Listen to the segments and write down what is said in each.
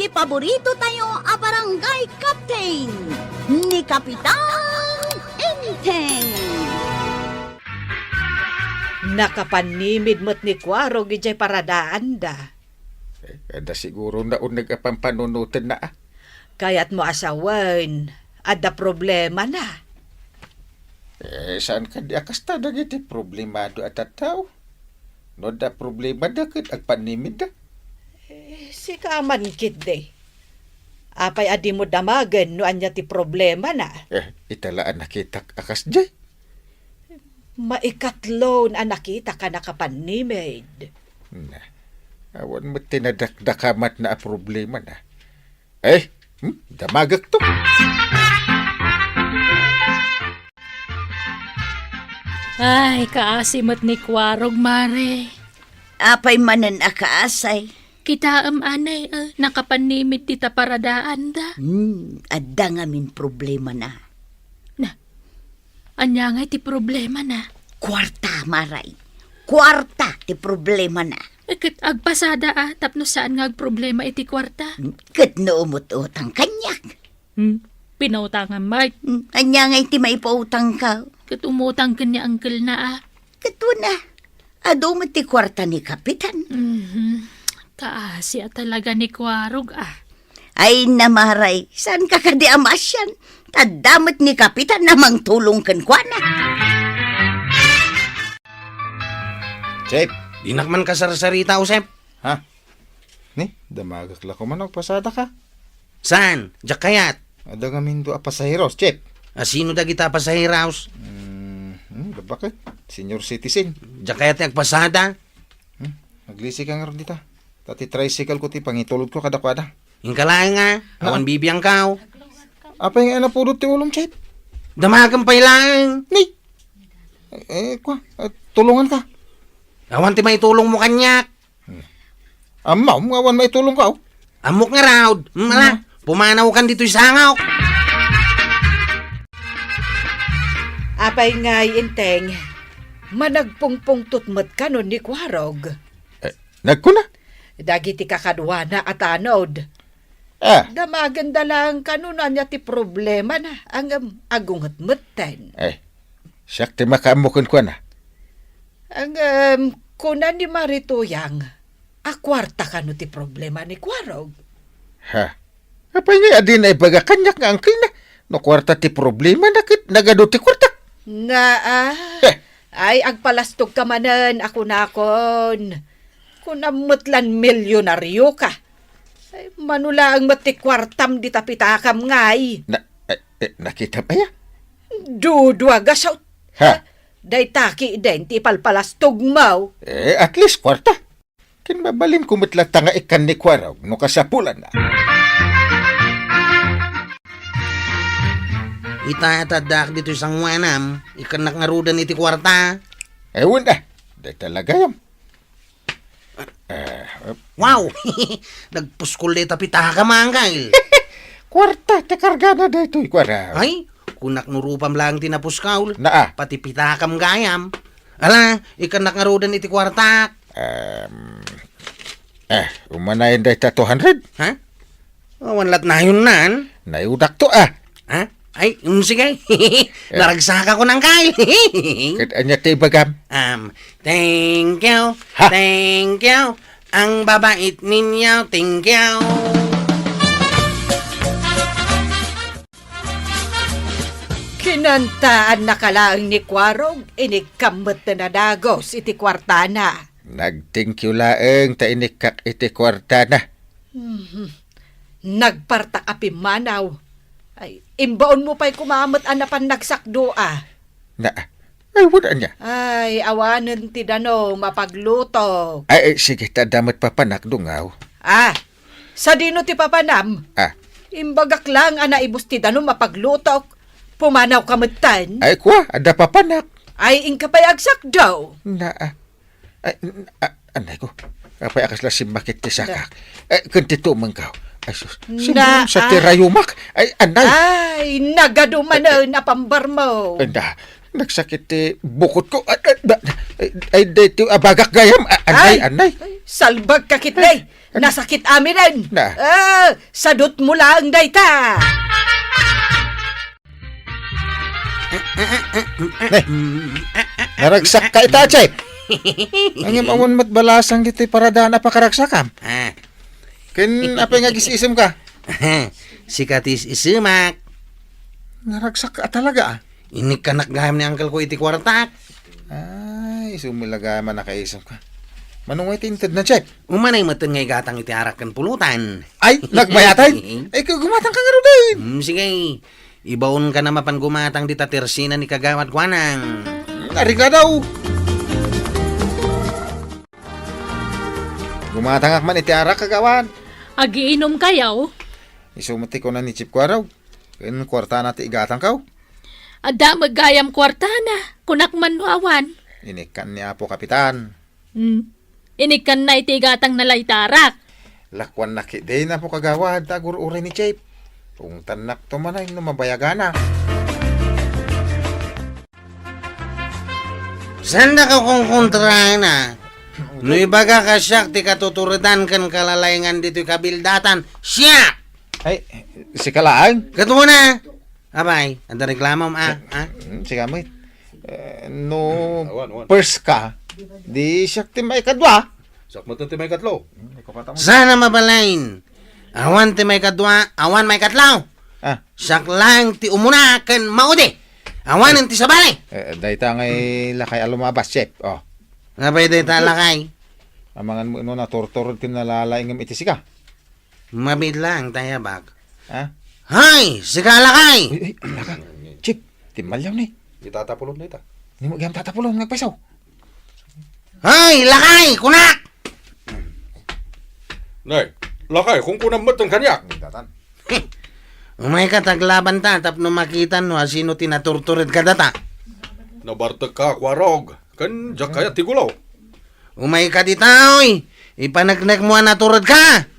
iti paborito tayo a barangay captain ni Kapitan Enteng. Nakapanimid mo't ni Kwaro gijay paradaan da. Ada siguro na nagapampanunutan na. Kaya't mo asawan, ada problema na. Saan ka di akasta na iti problemado at tao? No da problema da kat agpanimid da. Si kaman kid de. Apay adi mo damagan no anya ti problema na. Italaan nakita akas jay. Maikatlon ang nakita ka nakapanimid. Na, awan mo tinadakdakamat na problema na. Damagak to. Ay, kaasimot ni Kwarog, mare. Apay manan akaasay. Kitaam anay, nakapanimid tita paradaan da. Adda nga min problema na. Anya nga ti problema na. Kwarta, maray. Kwarta ti problema na. Kat agpasada tapno saan nga problema iti kwarta. Kat naumut-utang kanyak. Pinautangan, Mike. Anya nga iti maipautang ka. Kat umutang kanya angkel na Kato na. Ado mo ti kwarta ni Kapitan. Kaasya talaga ni Kwarog Ay namaray, saan ka kadi amasyan? Tadamot ni Kapitan namang tulong kan kwa na. Sep. Dinak man ka sarsarita, Usep. Ha? Ni, damagak la ko man pasada ka. Saan? Diyak kayat. Ada nga mindo a pasaheros, Chep. Sino da kita pa sa house? Bakit? Senior citizen. Diyak kayat nagpasada. Naglisi ka nga ron dita. Tati tricycle ko ti pangitulod ko kadakwada. Ingkalay nga. Awan bibiyang kao. Apa yung napulot ti ulong, Chep? Damagan pa ilang. Ni! Tulungan ka. Awan ti may tulong mo kanyak. Amaw, awan may tulong ka, oh. Amok nga raw. Mala, pumanaw kan dito'y sangaw. Apay ngay inteng, managpungpung tutmat ka nun ni Kwarog. Nagkuna? Dagiti kakadwana at anod. Damaganda lang kanunan niya ti problema na ang agungat meten. Siyak ti makaamukon ko na. Ang kunan ni Marituyang, akwarta ka no ti problema ni Kwarog. Ha? Apay nga adin ay baga kanyak nga angkil na. No kwarta ti problema na kit nagado ti kwarta. Ay agpalastog ka manan ako nakon. Kunamutlan milyonaryo ka. Ay, manula ang matikwartam di tapitakam ngay. Nakita ba ya? Dudwa gasaw. Ha? Day taki den ti palpalastog mo. At least kwarta. Kinbabalin kumitla tanga ikan ni Kwaraw no kasapulan na. Itatadak dito'y sangwanam. Ikanak nga rudan iti kwarta. Ewan na. Day talaga yam. Wow! Nagpuskol de tapita ka mangkal. Kwarta, takarga na dito, Kwaraw. Ay, kunak nurupam lang tinapuskaw. Naa. Pati pitakam gayam. Ala, ikanak nga rudan iti kwarta. Umanayin day ta 200. Ha? Wanlat na yun nan. Nayudak to Ha? Ay, sige. Naragsaka ko ng kail. Kit anya ti bagam. Thank you. Ha? Thank you. Ang babait ninyo. Thank you. Kinantaan na kalaang ni Kwarog, inikamot na nadagos iti kwartana. Nag-thank you laeng ta inikak iti kwarta na. Nagparta ka pimanaw. Ay, imbaon mo pa'y kumamot anapan nagsakdoa. Ay, wala niya. Ay, awanan ti dano mapagluto. Ay, sige, tadamot papanak dungaw. Sa dino ti papanam? Imbagak lang ana ibus ti dano mapagluto. Pumanaw kamutan. Ay, kwa, ada papanak. Ay, ingka pa'y agsakdaw. Anay ko. Apay akas lasim makit ti sakak. Kunti tumang ka. Ay, sus. Na, sa tirayumak. Ay, anay. Ay, nagaduman na pambar mo. Nagsakit ti bukot ko. Ay, dito abagak gayam. Anay. Salbag kakit day. Nasakit amin Na. sadot mo lang dayta. Naragsak ka ita, Chep. Ang amon mat balasang dito'y paradaan apakaragsakam. Ah, Kin apay nga gisisim ka. si Katis isumak. Naragsak ka talaga. Ini kanak gaham ni uncle ko iti kwartak. Ay, sumilaga man nakaisip ka. Manungay tinted na, Chep. Umanay matan ngay gatang iti arak kan pulutan. Ay, nagbayatay. Ay, gumatang ka nga rin din. Sige, ibaon ka na mapan gumatang di tatersina ni kagawad kwanang. Narigla daw. Gumatangak man iti arak kagawan. Agiinom kayaw. Isumati ko na ni Chip ko araw. Kin kwarta natin igatang kaw. Ada magayam kwarta na. Kunak manuawan. Inikan ni Apo Kapitan. Inikan na itigatang nalaytarak. Lakwan na kiday na po kagawad. Tagur-uray ni Chip. Kung tanak to man ay numabayagana. Sanda ka kung kontra na. No ibaga ka siyak ti katuturidan kan kalalayangan dito kabildatan. Siyak! Ay, si Kalaang. Katuwa na! Abay, anda reklamo mo Si Kamit. No, first ka. Di siyak ti may kadwa. Sakmatan ti may katlo. Sana mabalain. Awan ti may kadwa, awan may katlaw. Ah, Siyak lang ti umuna kan maudi. Awan ang ti sabali. dahita ngay lakay alumabas, Chip. Oh, Abay day talakay. amangan mo ino na tortor tinalalaing ng itisika. Mabid lang tayo bag. Ha? Hay! Sikalakay! Ay, laka. Chip, timalyaw ni. Itatapulot na ita. Hindi mo gayam tatapulong, nagpasaw. Hay! Lakay! Kunak! Nay, lakay, kung kunang matang kanyak. Umay ka taglaban ta, tapno makitan no, sino tinaturturid ka data. Nabartag ka, kwarog. Kan, jak kaya tigulaw. Umay ka ditaoy! Ipanagnak mo naturod ka!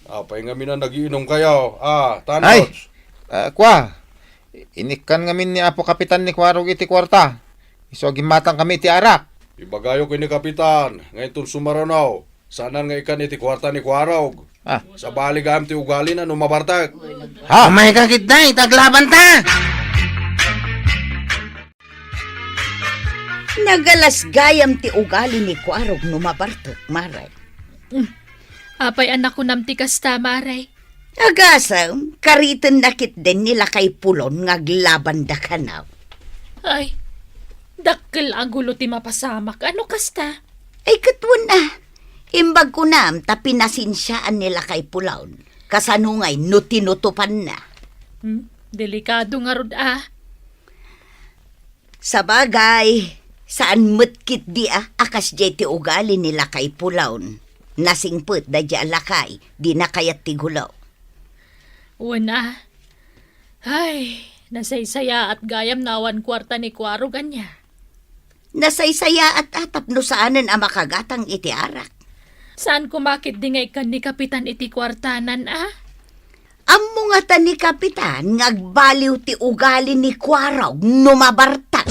Apay nga mina nagiinom kayo. Ay, Tanots. kwa. Inikan ngamin ni Apo Kapitan ni Kwarog iti kwarta. Iso gimatang kami ti arak. Ibagayo ko ni Kapitan. Ngayon tun sumaranaw. Sanan nga ikan iti kwarta ni Kwarog. Ah, Sa baligam ti ugali na numabartag. ha? Umay ka kitay, taglaban ta! Nagalas gayam ti ugali ni Kwarog numabartok, Maray. Apay anak ko namti kasta, Maray. Agasam, kariton nakit din nila kay pulon ngaglaban da kanaw. Ay, dakkel ang gulo ti mapasamak. Ano kasta? Ay katwan na. Imbag ko nam tapinasinsyaan nila kay pulawn. Kasanungay no tinutupan na. Delikado nga rod Sa bagay, saan mutkit di akas jay ti ugali nila kay pulawn. Nasingput da di alakay, di na kayat ti gulaw. Una. Ay, nasaysaya at gayam nawan kwarta ni Kwaro ganya. Nasaysaya at atap no saanan ang makagatang iti arak. Saan kumakit dingay kan ni Kapitan iti kwartanan Ammo nga ta ni Kapitan ngagbaliw ti ugali ni Kwaraw numabartag.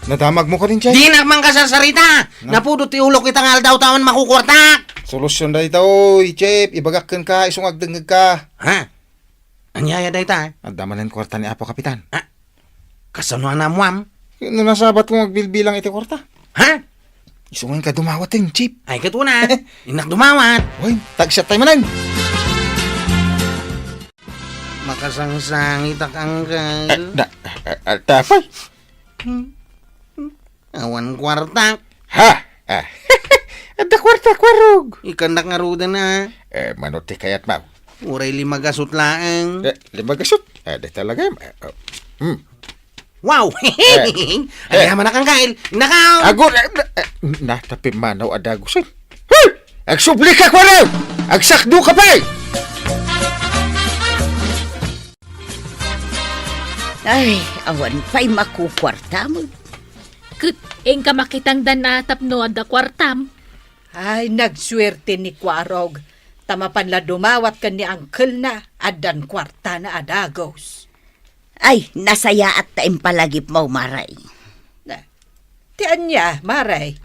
Nadamag mo ko rin, Chip. Di nakman ka sa sarita! Napudot ti ulok itang aldaw taon makukwartak! Solusyon da ito, oy, Chip. Ibagakan ka, isong agdengag ka. Ha? Anyaya da ita? Ang damalan kwarta ni Apo Kapitan. Kasanuan na muam? No nasabat ko magbilbilang iti kwarta. Ha? Isungin ka dumawat yung Chip. Ay katuna! Inak dumawat! Uy, tagsyat tayo manan. Makasangsang itak angkel. Tapay. Awan kwartak. Ha? Ada kwarta, Kwarog. Ikandak nga ruda na. Manuti kayat mau. Uray limagasot laeng. Lima gasot. Ada talaga. Wow! Ay, yaman na kang kail. Nakaw! Ago, na, tapi manaw adagusin. Agsubli ka, Kwarog! Agsakdo ka pa! Ay, awan pa'y makukwarta mo. Kut, eng ka makitang danatap no ada kwartam. Ay, nagswerte ni Kwarog. Tamapan la dumawat ka ni Uncle na adan kwarta na adagos. Ay, nasaya at taim palagip mo, Maray. Tian niya, maray.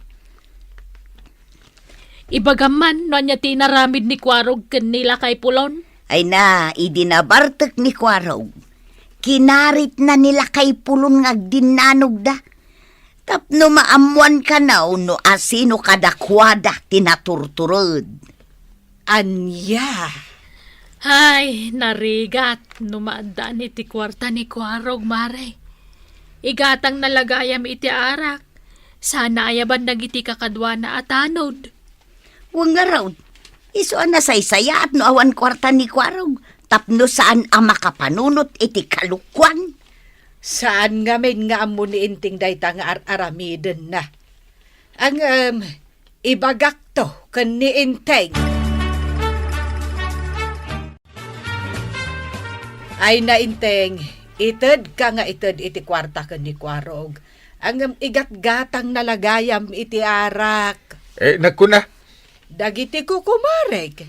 Ibagaman no niya tinaramid ni Kwarog ken nila kay Pulon. Ay na, idinabartek ni Kwarog. Kinarit na nila kay Pulon ngagdinanog da. Tapno maamuan ka na no asino kadakwada tinaturturod. Anya. Ay, narigat. Numaandaan iti kwarta ni Kwarog, mare. Igatang nalagayam iti arak. Sana ayaban nagiti kakadwa na atanod. Huwag nga raw. Iso na saysaya at no awan kwarta ni Kwarog. Tapno saan ang makapanunot iti kalukwan. Saan nga may nga amo ni inting dayta nga aramiden na. Ang ibagak to kan ni inteng. Ay na inteng, ited ka nga ited iti kwarta kan ni Kwarog. Ang igat-gatang nalagayam iti arak. Nagkuna. Dagiti ko kumarek.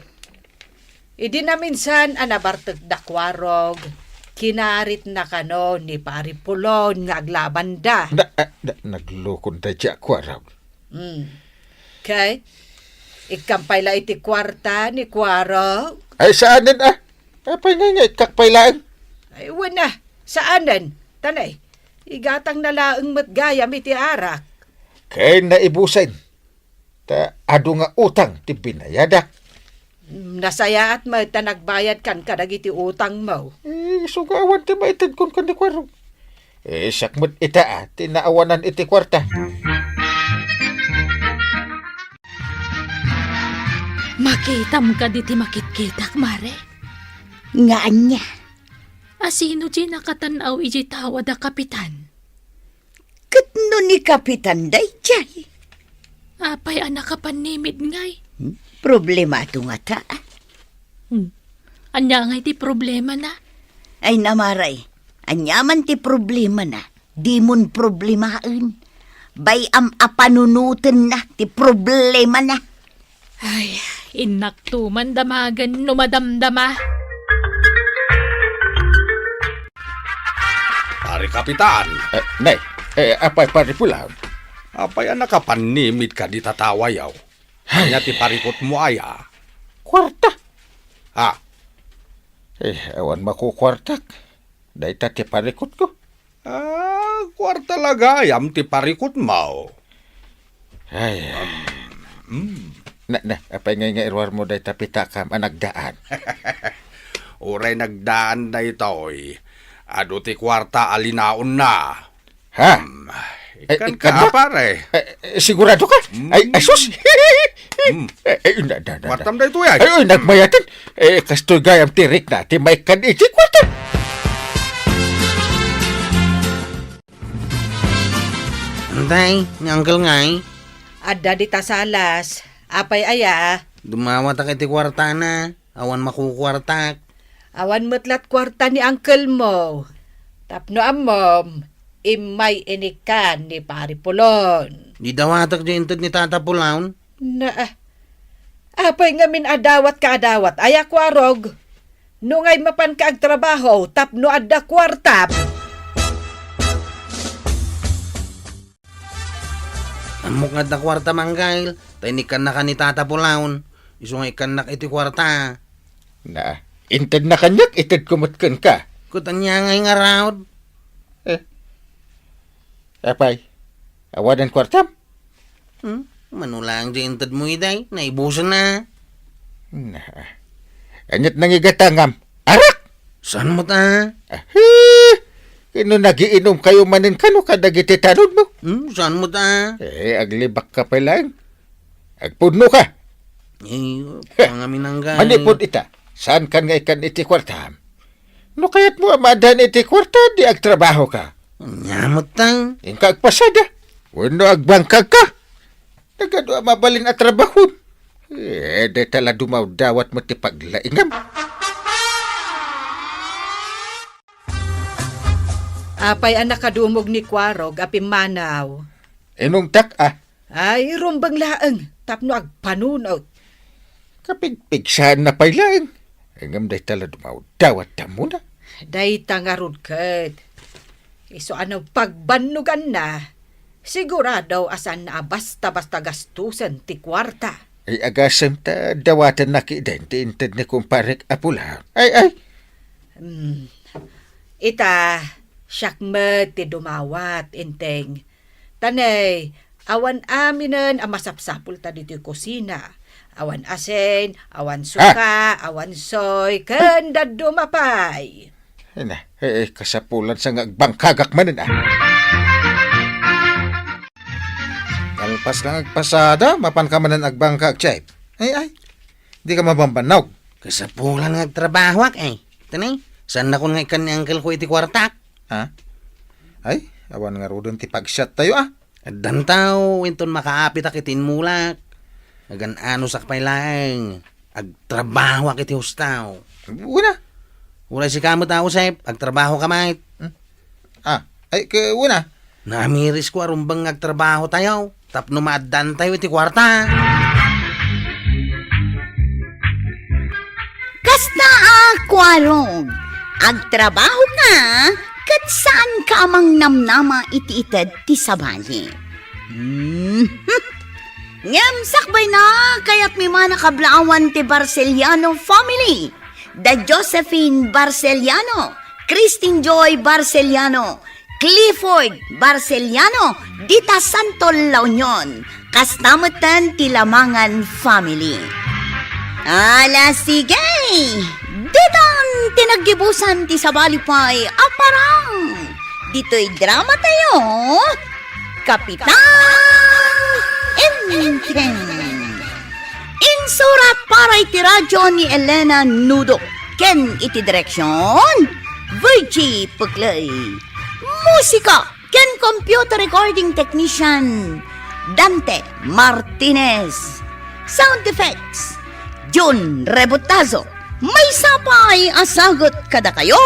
Idi na minsan anabartag da Kwarog. Kinarit na kano ni Pari Pulon nga aglaban da. Naglukon da dya, Kwaraw. Okay? Ikampay la iti kwarta ni Kwarog. Ay, saanin Apay nga kakpailaan. Ay, wala. Saanan? Tanay. Igatang nalaang matgayam iti arak. Kay naibusin. Ta ado nga utang ti binayada. Nasaya at mata nagbayad kan kadag iti utang mo. Sugawan ti maitid kon kan di Kwarog. Sakmat ita tinaawanan iti kwarta. Makitam ka diti makitkitak, mare. Nga anya. Asino di nakatanaw iji tawa da kapitan? Katno ni Kapitan Dayjay. Apay anak ka panimid ngay. Problema ito nga ta. Anya ngay ti problema na. Ay namaray. Anyaman ti problema na. Di mon problemain. Bay apanunutin na ti problema na. Ay, inaktuman damagan numadamdama. Pare Kapitan, Nay, apay paripulaw. apay ang nakapanimid ka di tatawayaw. Kanya ti parikot mo aya. Kwarta. Ha? Awan makukwartak. Day ti parikot ko. Kwarta lagayam ti parikot mo. Ay. Apay nga irwar mo day tapitakam anagdaan. Uray nagdaan na ito'y. Ado ti kwarta alinaon na. Ha? Ikan ikan ka, ba? pare. Sigurado ka? Ay, sus! Kwartam na ito yan. Ay, nagmayatin. Kastoy gayam tirik na, may kan iti kwarta. Antay, ni Uncle ngay. Adda di tasalas. Apay aya. Dumawat ka iti kwarta na. Awan makukwartak. Awan matlat kwarta ni uncle mo. Tapno amom. Imay inikan ni Pari Pulon. Di dawatak di intod ni Tata Pulaon. Na, apay nga min adawat ka adawat. Aya Kwarog. Nungay mapan ka ag trabaho. Tapno adda kwarta. Amok nga da kwarta manggail. Tainikan na ka ni Tata Pulaon. Iso nga ikan na iti kwarta. Na, inted na kanyak, ited kumutkan ka. Kutan niya ngay nga raod. Apay, awadan kwartam. Manulang di intod mo iday. Naibusan na. Na, anyat nangigatangam. Arak! Saan mo ta? Kino nagiinom kayo manin kano kadagiti tanod mo? Saan mo ta? Aglibak ka pa lang. Agpudno ka. Pangamin ang gay. Manipod ita. Saan kan nga ikan iti kwartam? No kayat mo amadan iti kwarta, di agtrabaho ka. Nyamot tang. Ingka agpasada. Wano agbangkag ka. Nagado mabalin at trabahon. De tala dumaw dawat mo ti paglaingam. Apay ang nakadumog ni Kwarog api manaw. Inong tak Ay, rumbang laang. Tapno agpanunot. kapigpigsaan na pailaing. Ingam de tala dumaw dawat tamo na. Day tangarod kat. Iso ano pagbanugan na. Sigurado asan na basta-basta gastusan ti kwarta. Ay agasam ta dawatan na ki-identintad ni kumparik apula. Ay. Ita, syakmet ti dumawat, inteng. Tanay, awan aminen ang masapsapul ta dito kusina. Awan asin, awan suka, awan soy, kanda dumapay. Ay na, kasapulan sa ngagbangkagak manin ah. Kalpas lang agpasada, mapan ka manan agbangkag, Chay. Ay. Di ka mabambanog. Kasapulan nga trabaho eh. Tanay, saan na ko nga ikan ni uncle ko iti kwarta? Ha? Ay, awan nga rodon ti pagshot tayo ah. Adan tao, inton makaapit akitin mulak. Agan ano sakpay lang. Agtrabaho iti hustaw. Una. Wala si kamo tao, Sep. Agtrabaho ka, mate. Ay, una. Namiris ko arumbang agtrabaho tayo. Tapno maadan tayo iti kwarta. Kasta akwarong, agtrabaho ka, kat saan ka amang namnama iti-ited ti sabali. Ngem sakbay na, kaya't may mga nakablawan ti Barceliano family. The Josephine Barceliano, Christine Joy Barceliano, Clifford Barceliano, Dita Santol La Union, kastamatan ti Lamangan family. Ala sige, ditan tinaggibusan ti sabalipay aparang. Dito'y drama tayo, Kapitan Inteng. Insurat para iti radyo ni Elena Nudo. Ken iti direksyon, Virgie Puglay. Musika, ken computer recording technician, Dante Martinez. Sound effects, Jun Rebutazo. May sapay asagot kada kayo,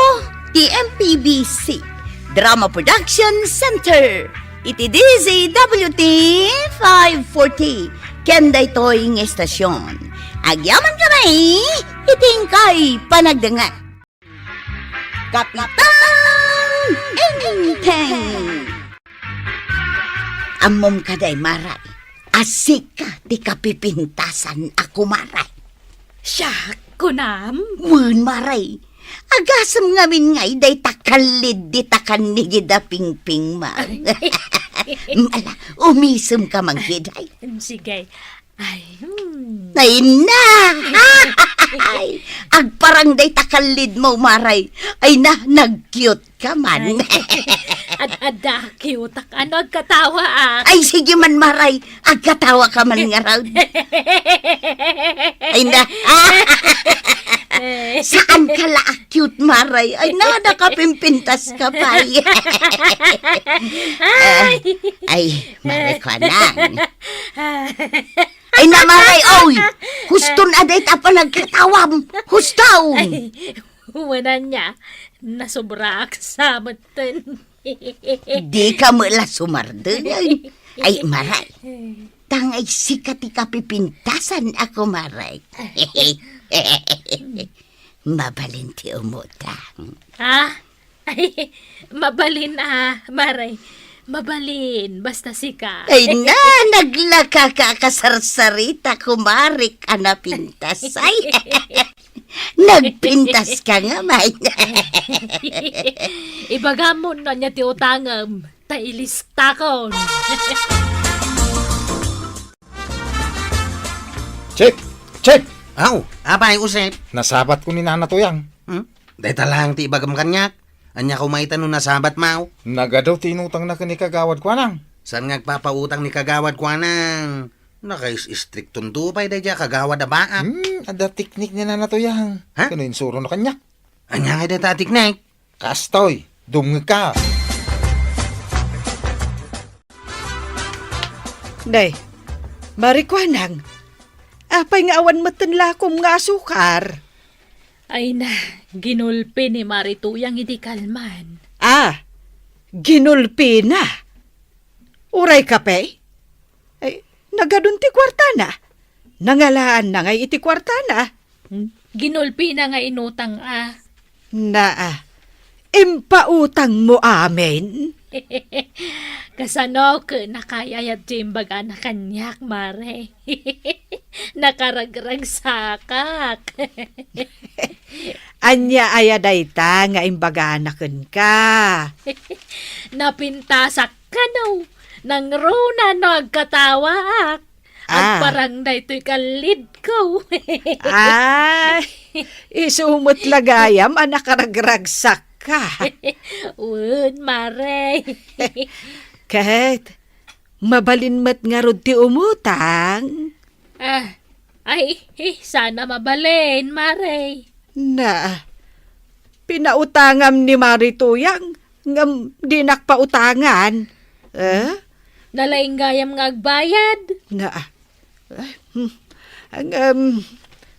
TMPBC Drama Production Center. Iti DZWT 540. Kenda ito'y ng estasyon. Agyaman kami, iting kay panagdangat. Kapitan Inteng. Amom kaday maray. Asik ka di kapipintasan ako maray. Siya, kunam. Mun maray. Agasam ngamin ngay day takalid di takanigid a pingping ma. Mala, umisum ka manghiday. Sige. Ay, Ay na! Ay, agparang day takalid mo maray. Ay na, nag-cute ka man. Ada, cute. Ano agkatawa ah? Ay, sige man maray. Agkatawa ka man nga raw. Ay na. Saan ka la cute maray? Ay na, nakapimpintas ka pa. Ay, maray ko lang. Ay na maray, oy! Huston aday ta pa nagkatawam. Hustaw! Ay, wala niya. Nasobra sa matan. Di ka mula sumardo. Ay, maray. Tangay sikat ikapipintasan ako, maray. Mabalin ti umutang. Ha? Ay, mabalin Maray. Mabalin, basta sika. Ay na, naglaka ka kasarsarita, kumarik ka na pintas. Ay, nagpintas ka nga, may. Ibagamon na niya ti utangam. Tailistakon. Check! Aw, apay usep. Nasabat ko ni Nana Tuyang. Dahil talang ti ibagam kanyak. Anya kumaitan nung nasabat mau. Nagadaw tinutang na kanikagawad ko nang. Saan nga papautang ni kagawad ko anang? Nakais-strict tuntupay dahil kagawad na baak. Ada teknik ni Nana Tuyang. Ha? Kano yung suro na kanya? Anya nga dahil tatiknek. Kastoy, dumng ka. Day, marikwanang. Apay nga awan matanlakom nga asukar. Ay na, ginulpi ni Marituyang hindi kalman. Ginulpi na. Uray kape? Ay, nagadun ti kwartana. Nangalaan na ngay iti kwartana. Ginulpi na nga inutang Na, impautang mo amin? Kasano ko nakayayat jimbaga na kanyak, Mare. Nakaragrag sakak. Anya ayaday ta nga imbaganaken ka. Napintasak ka no. Nang runa no agkatawak. Ang Ah. parang na ito'y kalid ko. Ay, isumot lagayam anak karagragsak ka. Un, Mare. Ket, mabalinmat nga rod ti umutang. Sana mabalin, Mare. Na, pinautangam ni Marituyang ngam di nakpautangan. Nalaing gayam nga agbayad. Na,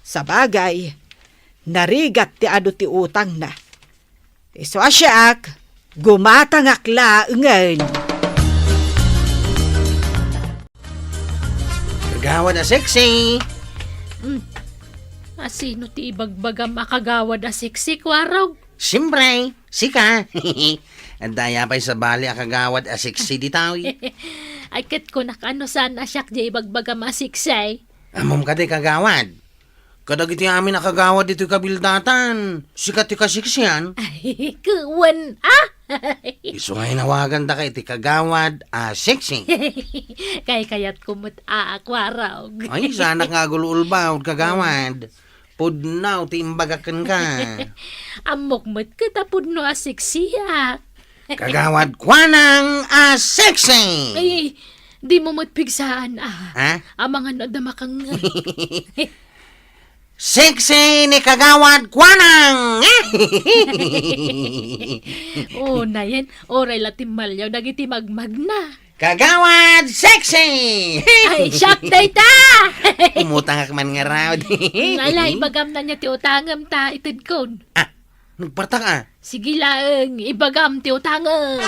sa bagay, narigat ti ado ti utang na. Iso asyak, gumatangak laengan. Kagawad na sexy. Asino ti ibagbagam akagawad a siksik waraw. Siyempre, sika. Ang daya pa'y sa bali akagawad a sexy di tawi. Ay ket ko nakano sana siyak di ibagbagam a siksay. Amom ka di kagawad. Kadag iti amin nakagawad dito kabildatan. Sikat ti kasiksyan. Ay, kuwan Iso nga hinawagan da kay ti kagawad a sexy. Kay kayat kumot akwaraw. Ay, sana nga gululbaw kagawad. Pudnaw ti imbagakan ka. Amokmot kita pudno a siksiyak. Kagawad kwanang a sexy. Ay, di mo matpigsaan Ha? Amang ano damakang Sexy ni kagawad kwanang. Oh, na yan. Oray latim malyaw, nagiti magmag na. Kagawad sexy. Ay, shock day ta! Umutang ka man nga raw. Ala, ibagam na niya ti utangam ta, itid kon. Ah, nagparta ka. Sige lang, ibagam ti utangam.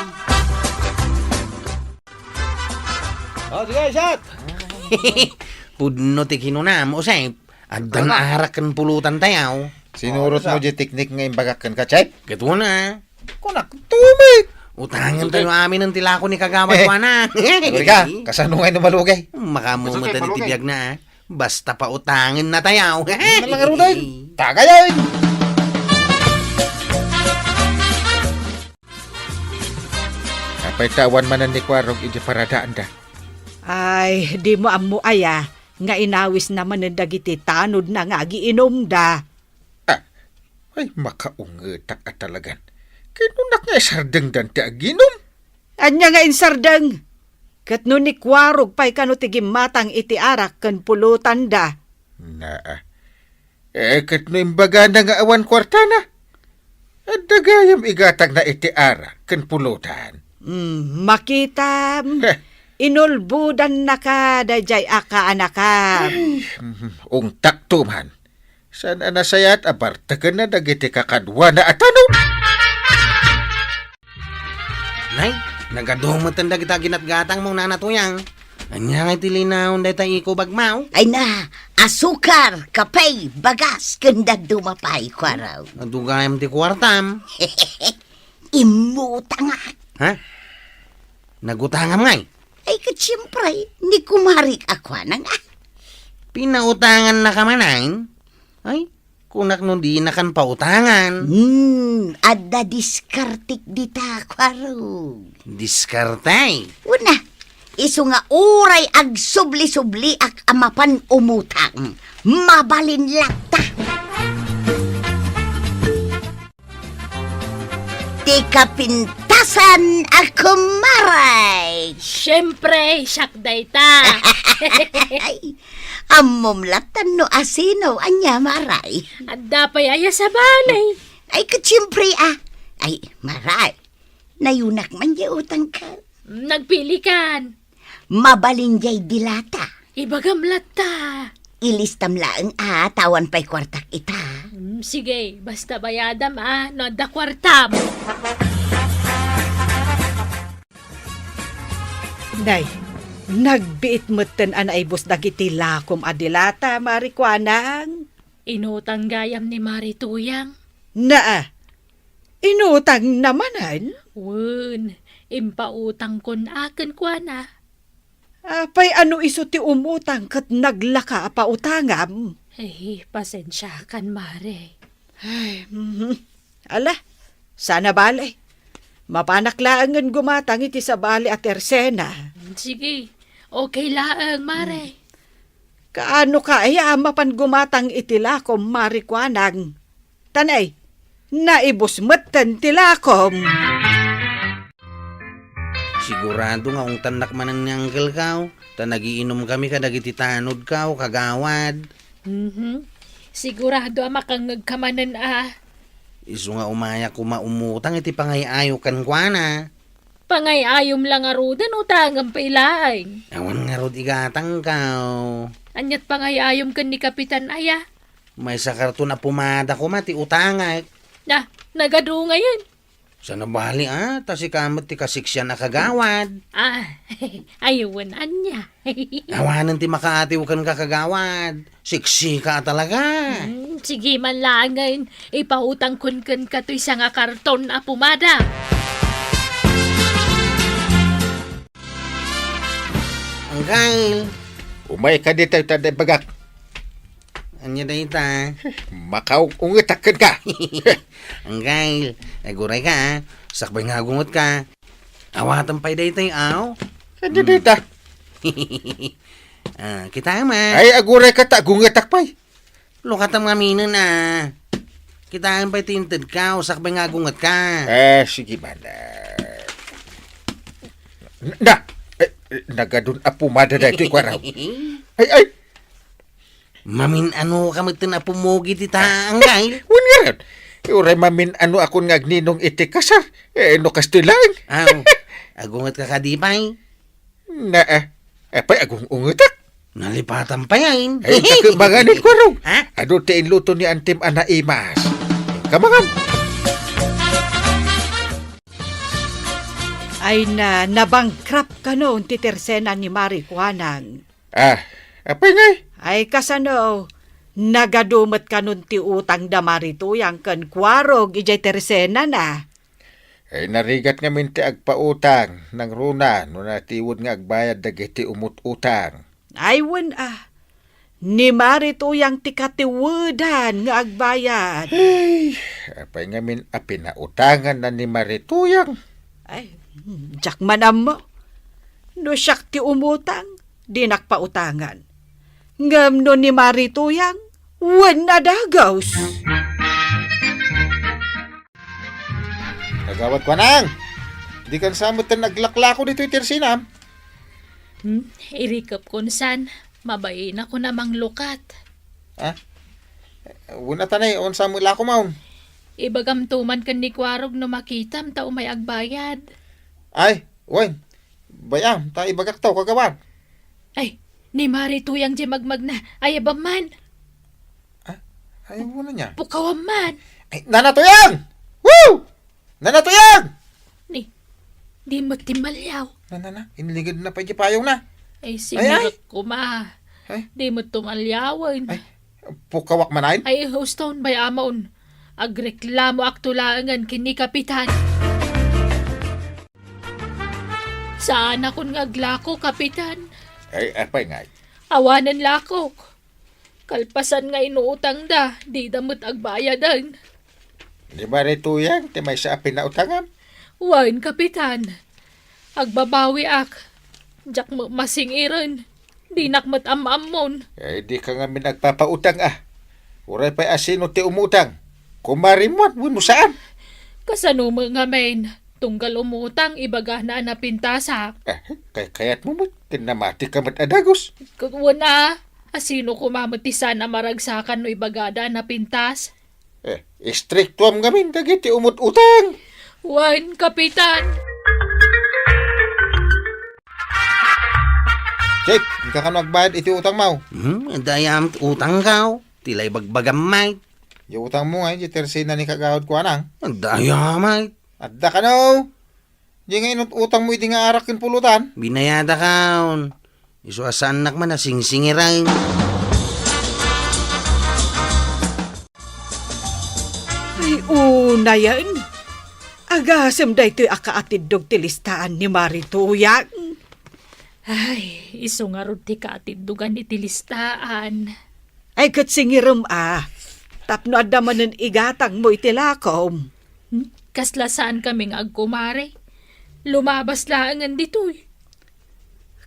Sige, shot! Pudno ti kinunam, usay. Adang arakan pulutan tayaw. Sinurot mo di teknik nga imbagakan ka, Chay? Kito na. Kunak, tumit! Utangan tayo amin ng tilako ni kagawad kwanang. Uri ka, kasano nga numalugay? Makamumata ni tibiyag na. Basta pa utangin na tayaw. Nalang aruday! Tagayan! Apay tawan manan ni Kwarog iti paradaan da. Ay, di mo amu aya, nga inawis naman ng dagiti tanod na nga giinom da. Ay, makaungetak at talagan. Kinunak nga sardeng dan ti aginom. Anya nga insardeng. Kat no ni Kwarog pa'y kano tigimatang iti arak kan pulutan da. Kat no imbaga na nga awan kwarta na. At dagayam igatag na iti ara kan pulutan. Makitam, inulbudan na ka dayjay aka anakam. Ung taktuman. Sana nasayat apartagan na dagiti kakadwa na atanon. Nay, nagadumatan da kita ginatgatang mong nanatuyang. Anya nga tilinaw da tayo iko bagmaw. Ay na, asukar, kapay, bagas, kanda dumapay Kwaraw. Nadugayam ti kwartam. Imuta nga. Ha? Nagutangam ngay. Ay kat siyempre, ni kumarik ako na nga. Pinautangan na kamanain. Ay, kunak no di na kan pautangan. Adda diskartik dita Kwaraw. Diskartay. Una, iso nga uray ag subli-subli ak amapan umutang. Mabalin lakta. Di kapintasan ako maray. Siyempre, shock day ta. Ay, amumlatan no asino anya maray. At dapay aya sa balay. Ay, katsiyempre Ay, maray. Nayunak man di utang ka. Nagpilikan. Mabalin jay dilata. Ibagamlat ta. Ilistam laeng tawan pa'y kwartak ita. Sige, basta bayadam no da kwartam. Nay, nagbiit moten anaibos dagiti lakom adilata, marikwanang. Inutang gayam ni Marituyang. Naa, Inutang namanan? Wen, impautang kon akin kwa na. Apay ano iso ti umutang kat naglaka pa utangam? Ay, pasensya kan, Mare. Ay, ala, sana balay. Mapanaklaan gumatang iti sa bali at Ersena. Sige, okay laang, Mare. Kaano ka ay amapan gumatang itilakom marikwanang. Tanay, naibusmatan tilakom. Sigurado nga kung tanak man ang nyangkel kaw, ta nagiinom kami ka dagiti tanod kaw, kagawad. Sigurado makangag kamanan Isu nga umaya ko maumutang iti pangayayo kan kwa na. Pangayayom lang arudan utangam pailaing. Awan nga rod igatang kaw. Anyat pangayayom kan ni Kapitan Aya. May sakarto na pumada ko mati utangay. Na, nagado ngayon. Sana bali ta si kamot ti kasiksyan na kagawad. Ayuwan anya. Awanan ti makaatiw kan kakagawad. Siksi ka talaga. Sige man lang ngayon, ipautang kun ka to isang karton na pumada. Angkal, Umay ka dito taday bagak. anya da ita. Makaw ungitakan ka. Angkal, guray ka ha. Sakbay nga gungot ka. Awatan pa'y da ita aw. Kadi dito. Kita man. Ay aguray ka ta gungitakpay. Lukat ang mamina na. Kita pa'y tinted ka. Sakbay nga gungot ka. Sige man. Na. Nagadun apumada da ito kwaraw. Ay. Mamin ano ka magtinapumogi tita Angkal. Wan nga rin. Uray mamin ano akong ngagninong iti kasar. No kastilang. Aw, agungot ka kadipay. Na apay agong ungitak. Nalipatan pa yan. Ay takibanganin ko raw. Ha? Ano tiin luto ni Antim Anaimas. Kamangan. Ay nabangkrap ka noon ti Tersena ni Marikwanang. Apay nga. Ay kasano, nagadumat ka nun ti utang da marituyang kan kwarog ijay Tersena na. Ay narigat nga minti agpautang ng runa no natiwod nga agbayad dagiti umut-utang. Ay ni marituyang ti katiwudan nga agbayad. Ay, apay nga min apinautangan na ni Marituyang. Ay, jak manam mo. No siyak ti umutang, di nakpautangan. Ngam no ni marituyang, wan na dagaws. Nagawat ko nang. Di kan samot na naglaklako dito itirsinam. Irikap kun san, mabayin ako namang lukat. Una tanay, on sa mula ko maun. Ibagam tuman kan ni Kwarog no makitam tao may agbayad. Ay, wen. Bayam, ta ibagak tao kagawan. Ay, ni Marituyang di magmag na ayabam man. Ay, muna niya. Pukawam man. Ay, nanatuyang! Woo! Nanatuyang! Di mo timalyaw. Na, iniligid na pa payong na. Ay, sinirak Ay. ko ma. Ay. Di mo tumalyawan. Ay, pukawak manayin. Ay, hoston bay amaon. Agreklamo aktulangan kini Kapitan. Saan akong ngaglako, Kapitan? Ay, apay nga. Awanan lakok. Kalpasan nga inuutang da, di damot agbayadan. Di ba Marituyang, ti may sa pinautangam? Wan, Kapitan. Agbabawi ak. Jak mo masingiran. Di nakmat amamon. Ay, di ka nga minagpapautang Uray pa'y asino ti umutang. Kumarimot, mo saan? Kasano mo nga men, tunggal umutang ibaga na napintasak. Kayat mo mo, tinamati ka mat adagos. Kagwana, asino kumamatisan na maragsakan no ibagada na pintas? Istrikto am gamin, dagiti umut-utang. Wan, Kapitan. Jake, hindi ka nagbayad iti utang mo. Dayam utang kaw. Tilay bagbagamay. Yung utang mo nga, yung tersina ni kagawad ko anang. Dayamay. Adda ka no. Di nga utang mo, hindi nga arakin pulutan. Binayada kaon. Isu asanak man na singsingiray. Ay, una yan. Agasem da ito'y akaatid dog tilistaan ni Marituya. Ay, iso nga ron ti kaatidugan iti listaan. Ay katsingiram tapno adamanen igatang mo itilakom. Kasla saan kaming agkumare? Lumabas laangan dito'y.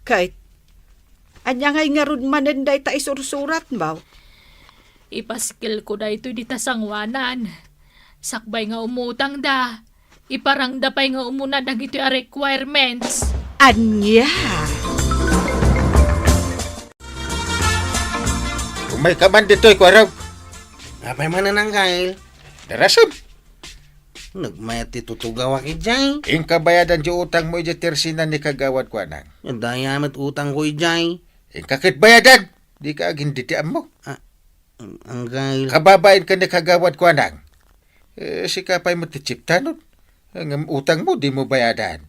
Kahit, anya ngay nga ron manen da ita isursurat mo. Ipaskil ko da ito'y di tasangwanan. Sakbay nga umutang da. Iparang da pa'y nga umuna dagito'y a requirements. Anya? Kung may kaman dito'y kwaraw, Apay man na Kyle. darasam. Nagmayat ti tutugaw akijay. Ing kabayadan di utang mo ija tersinan ni kagawad ko anang. Dayamat utang ko ijay. Ing kakit bayadan, di ka aging ditiam mo. Ang Kyle. Kababain ka ni kagawad ko anang. Si kapay mo tichipta nun. Ang utang mo, di mo bayadan.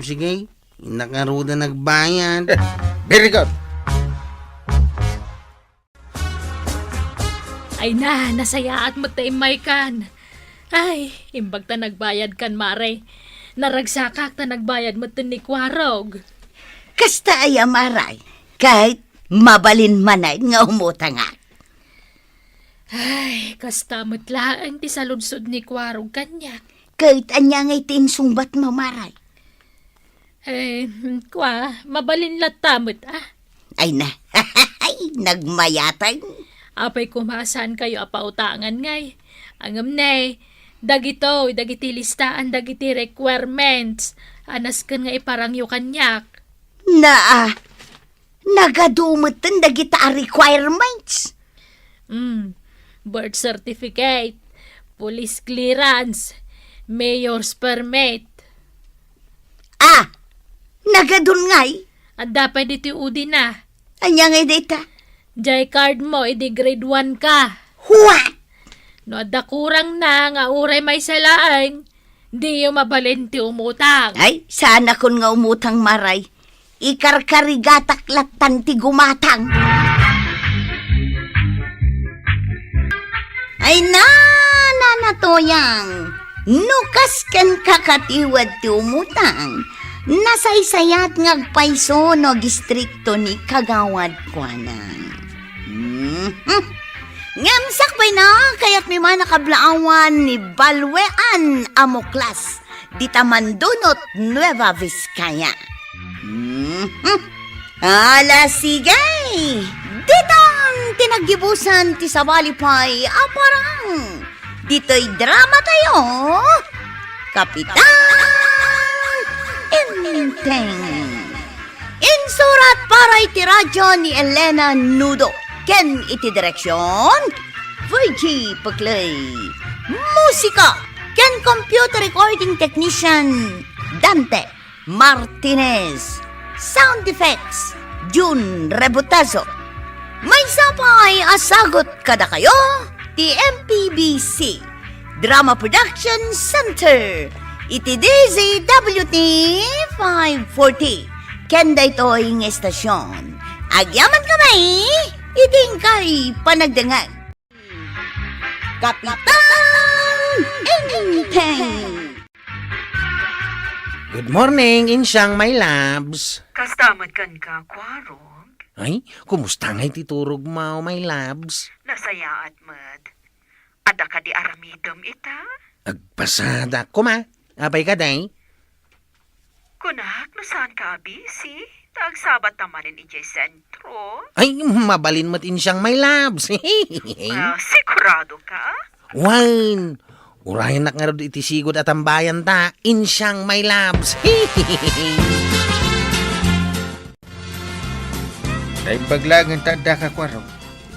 Sige, nakaruda nagbayad. Very good. Ay na, nasayaat mo taimay kan. Ay, imbag ta nagbayad kan, mare. Naragsakak ta nagbayad mo ni Kwarog. Kasta ay amaray, kahit mabalin manay nga umutang nga. Ay, kastamot laang ti saludsod ni Kwarog kanya. Kahit anya ngay tinsungbat mamaray. Eh, mabalin latamot Ay na, ay, nagmayatay. Apay kumasan kayo apautangan ngay. Angam nay, dagiti listaan, dagiti requirements. Anas kan nga iparang yu kanyak. Nagadumutan dagita requirements. Birth certificate, police clearance, mayor's permit. Nagadun ngay. At dapat dito udi na. Anya ngay data. Jay card mo, edi grade 1 ka. What? No, adda kurang na nga uray may salaang. Di yung mabalin ti umutang. Ay, sana kun nga umutang maray. Ikarkarigatak latan ti gumatang. Ay nanatoyang. Nukas ken kakatiwad ti umutang. Nasaysayat ngagpaiso no distrikto ni Kagawad Kuanang. Ngamsak pa na, kaya't may mga nakablaawan ni Balwean Amoklas, di Tamandunot, Nueva Vizcaya. Ala sigay! Ditang tinagibusan ti Sabalipay, aparang! Dito'y drama tayo, Kapitan Inteng. Insurat para iti radyo ni Elena Nudo. Ken iti direksyon, VG Paglay. Musika, ken computer recording technician, Dante Martinez. Sound effects, June Rebutazo. May sapay asagot kada kayo, ti MPBC Drama Production Center. Iti DZWT 540. Kenda ito'y ng estasyon. Agyaman kamay, iting kay panagdangan. Kapitan Inteng. Good morning, Insyang, my labs. Kastamad kan ka, Kwarog. Ay, kumusta nga ititurog mo, my labs? Nasayaat mad. Ada ka di aramidom ita? Agpasada ko ma. Apay ka, day? Kunak, nasaan ka busy? Tagsabat namanin ijay sentro. Ay, mabalin mo't Insyang, my labs. Sigurado ka? Wine. Urayan na nga rin iti sigod at ang bayan ta. Insyang, my labs. Dahil baglangan tanda ka kwaraw.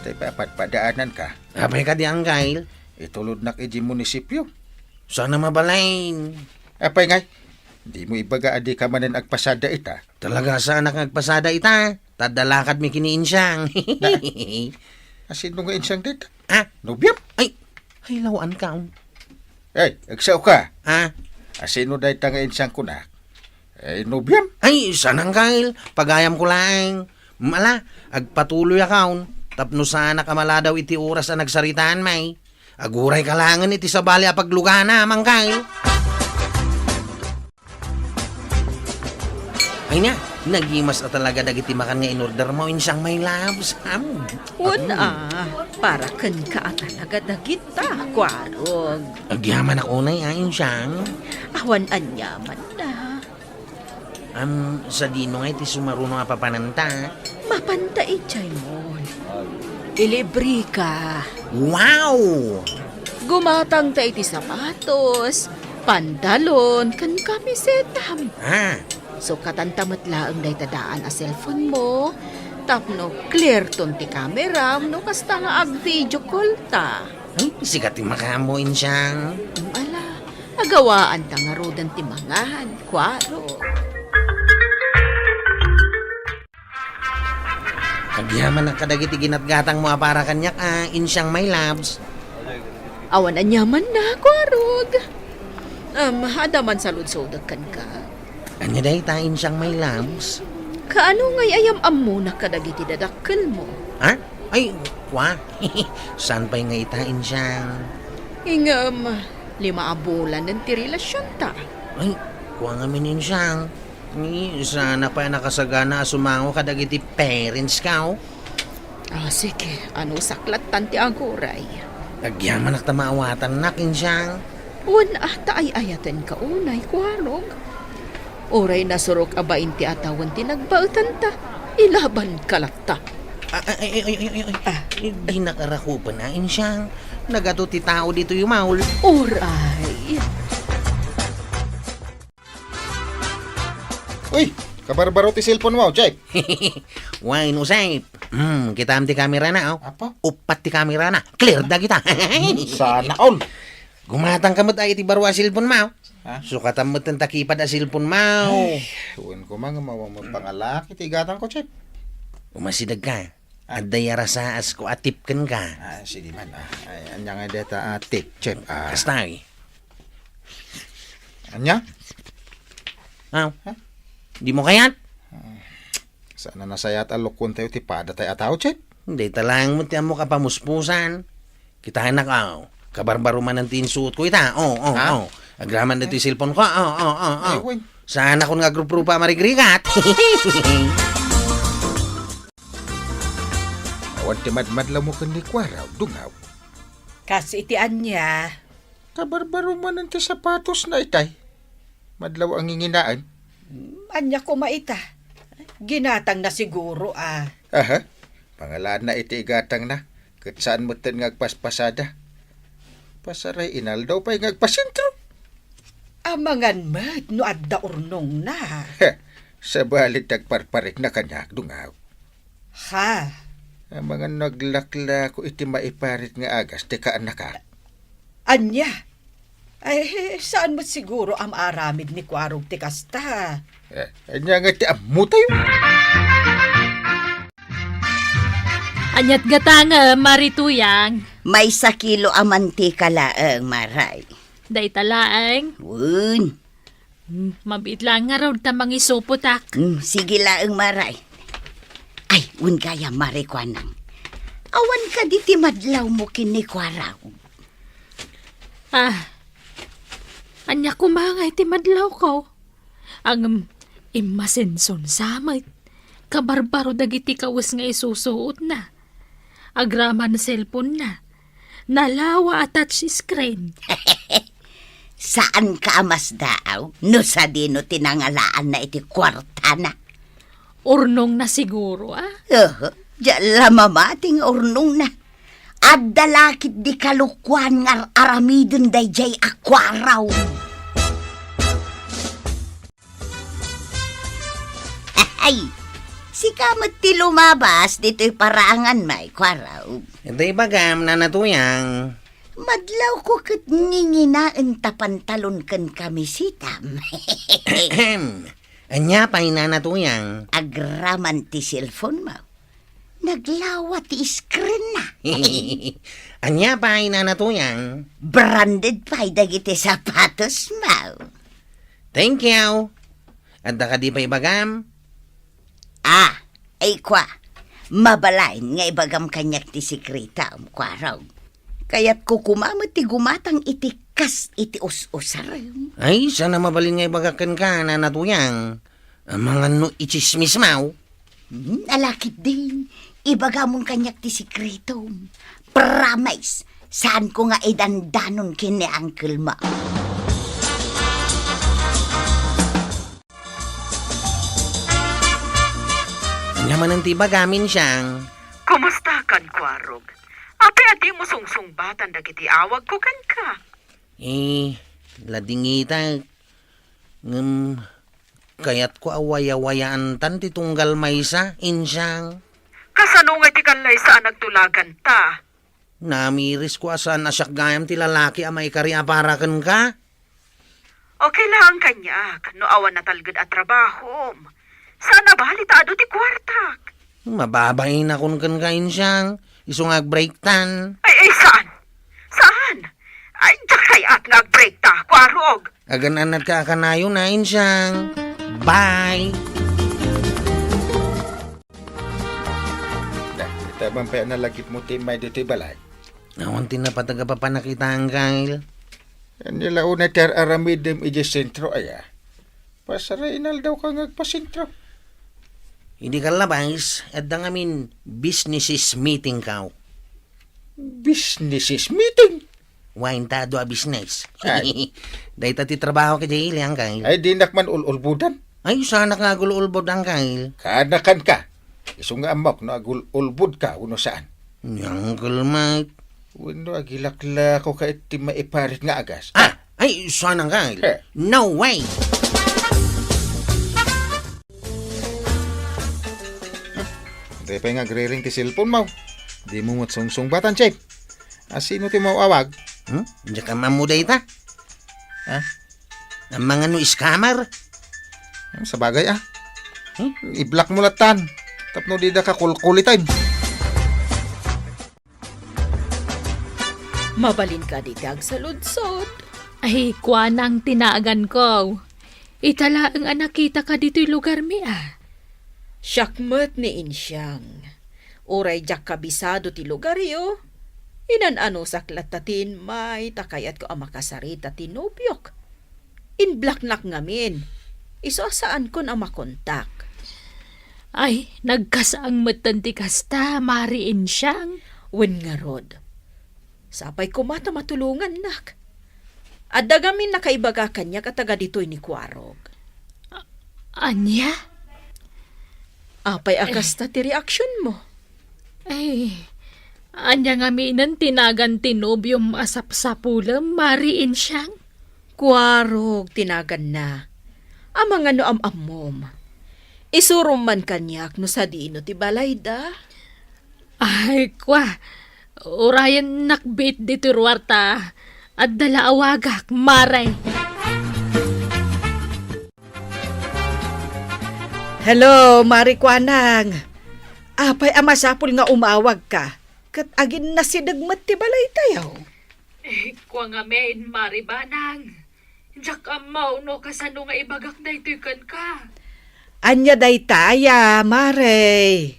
Dahil padaanan ka. Apay ka di ang Kyle? Itulod na iji munisipyo. Sana mabalain. Apay ngay, di mo ibaga adi ka manan agpasada ita. Talaga sana nagpasada ita. Tadalakad mi kini Insyang. Asin mo nga insang dita. Ah, Nobyam. ay lawaan ka. Ay, agsaw ka. Ah, Asin mo dahi nga insang kunak. Ay, nobyam. ay, sanang Kyle. Pagayam ko lang. Mala, agpatuloy akaon. Tapno sana kamala daw iti oras na nagsaritaan may. Aguray kalangan iti sa bali apaglugana, mangkay. Ay na, nagimas na talaga dagiti makan nga in-order mo insang may labs. Para kan ka talaga dagita, kwarog. Agyaman ako na yain siyang. Awan anyaman na. Sa dino nga iti sumaruno nga papananta. Mapanta itchay mo. Ilibri ka. Wow! Gumatang ta iti sapatos, pantalon, kan kamisetam. So katantamat laang day tadaan a cellphone mo, tapno clear ton ti camera, no kasta nga ag video call ta. Ay, sikat yung makamuin siyang. Ala, agawaan ta nga rodan ti mangahan, kwaro. Agyaman ang kadagiti ginatgatang mo para kanyak insyang may labs. Awan anyaman na, kwarog. Hadaman sa ludsodag kan ka. Anya day ta insyang may labs? Kaano ngay ayam-am mo na kadagiti dadakkel mo? Ha? Ay, kwa? Saan pa'y nga itain siyang? Ingam, 5 bulan ng ti relasyon ta. Ay, kwa nga minin siyang. Sana pa nakasagana sumango kadagiti parents ka, oh. Sige, ano saklat tanti aguray. Agyaman at tamaawatan nakin siyang. Wan ata ay ayatan ka unay, kwarog. Oray na surok abain ti atawan ti nagbautan ta. Ilaban kalata. Di nakarakupan na siyang. Nagato ti tao dito yung maul. Oray. Uy, kabarbaro ti cellphone mo, check. Wine usay. Kita am ti kamera na, oh. Apa? Upat ti kamera na. Clear da kita. Sana all. Gumatang kamot ay ti barwa cellphone mo. Ha? Sukatam mo tang takipad a cellphone mo. Uwan ko mga mawang pangalaki ti gatang ko, check. Umasidag ka. At dayara sa as ko atip kan ka. Sige man. Ay, anya nga deta tip, check. Kastay. Anya? Di mo kayat? Sana nasayat alokon tayo ti pada tayo ataw, check. Hindi talang mo ti amo ka pamuspusan. Kita anak aw. Kabarbaro man ang tinsuot ko ita. Oh. Agraman na ti cellphone ko. Ay, wen. Sana ko nga grupo pa marigrigat. Awan ti madmadlaw mo kan ni kwaraw, dungaw. Kasi itian niya. Kabarbaro man ang ti sapatos na itay. Madlaw ang inginaan. Anya ko maita. Ginatang na siguro Aha, pangalaan na iti igatang na. Kat saan mo tan ngagpaspasada. Pasaray inal daw pa'y ngagpasintro. Amangan mat no adda urnong na. Sa balik tagparparik na kanyak dungaw. Ha? Ang mga naglakla ko iti maiparit nga agas ti kaanakat. Anya? Ay, saan mo siguro am aramid ni Kwarog ti kasta? Anya nga ti amu tayo. Anyat gatang marituyang. May 1 kilo amantika laang, maray. Day talaang. Wun. Mabit lang nga raw tamang isuputak. Sige laang, maray. Ay, un kaya marikwanang. Awan ka di ti madlaw mo kini kwaraw. Anya kumangay ti madlaw ko. Ang imasenson samay. Kabarbaro dagiti kawas nga isusuot na. Agraman na cellphone na. Nalawa at touch screen. Saan ka amas daaw? No sa dino tinangalaan na iti kwarta na. Urnong na siguro, Diyan mamating urnong na. At dalakit di kalukwan nga aramidon day jay akwaraw. Ay, si kamat ti lumabas dito'y parangan may kwaraw. Ito'y bagam na natuyang. Madlaw ko kat ninginaan tapantalon kan kamisitam. Anya pa'y na natuyang. Agraman ti cellphone mo. Naglawa ti screen na. Anya pa'y na natuyang. Branded pa'y dagiti sapatos mo. Thank you. At ka di pa'y bagam. Ay kwa. Mabalain nga ibagam kanyak ti sikrita kwaraw. Kaya't ko kumamot ti gumatang itikas iti us-usar. Ay, sana mabalin nga ibagakan ka na natuyang. Ang mga no ichismis mau. Alakit din. Ibaga mong kanyak ti sikreto. Promise. Saan ko nga idandanon kini Uncle Ma. Ang naman ang tiba gamin siyang. Kumusta kan, Kwarog? Ape adi mo sungsungbatan dagiti awag ko kan ka. Ladingita. Kaya't ko awaya-wayaan tan ti tunggal maysa, insyang. Kasano nga ti kanlay saan nagtulagan ta? Namiris ko asan asyak gayam ti lalaki amay karya para kan ka. Okay lang kanyak, no awan na talgad at trabaho. Sana balitado ti kwartak. Mababain akong kan ka, insyang. Isungag break tan. Ay, saan? Saan? Ay, jakay at nag-break ta, Kwarog. Aganan at kakanayo na, insyang. Bye! Kita bang pa na lagip mo timay dito balay? Nawanti na pataga pa panakita ang kail. Nila una ter aramidem ije sentro aya. Pasarainal daw ka ngagpasentro. Hindi ka labas, at ang amin businesses meeting ka. Businesses meeting. Wain tado a business. Ay. Dahil tati trabaho ka dyan ang kail. Ay di nakman ulbudan. Ay, sana ka gululbod ang kail. Kanakan ka. Iso nga amok no agulbud ka uno saan. Yang kalmay. Uno agilakla ko ka iti maiparit nga agas. Ay, sana kail. Eh. No way! Di pa nga griring ti cellphone mo. Di mo matsungsung batan, Chef. Asino ti mo awag? Diyan ka mamuday ta. Ha? Ang mga no scammer. Sa bagay I-block mo latan. Tapno di da ka kulkulitan. Mabalin ka di kag sa ludsod. Ay, kwanang tinaagan ko. Itala ang anak kita ka dito'y lugar mi Syakmet ni Insyang. Uray jak kabisado ti lugar yo. Inan-ano saklatatin may takayat ko ang makasarita ti nobyok. In-blacknak ngamin. Iso saan kon ang makontak. Ay, nagkasaang matan ti kasta, mariin siyang. Wen nga rod. Sapay ko mata matulungan nak. At dagamin nakaibaga kanya kataga dito'y ni Kwarog. Anya? Apay akas ta ti reaksyon mo. Ay, anya nga minan tinagan tinobyong asap-sapulam, mariin siyang. Kwarog, tinagan na. Amang ano am-amom. Isurum man kanyak no sa diino ti balayda. Ay, kwa. Urayan nakbit dito ruwarta. At dala awagak, maray. Hello, Mari Kwanang. Apay amasapul nga umawag ka. Kat agin na sinagmat ti balay tayo. Kwa nga main, maribanang. Diyak amaw no kasano nga ibagak na ito'y kan ka. Anya day taya, Mare.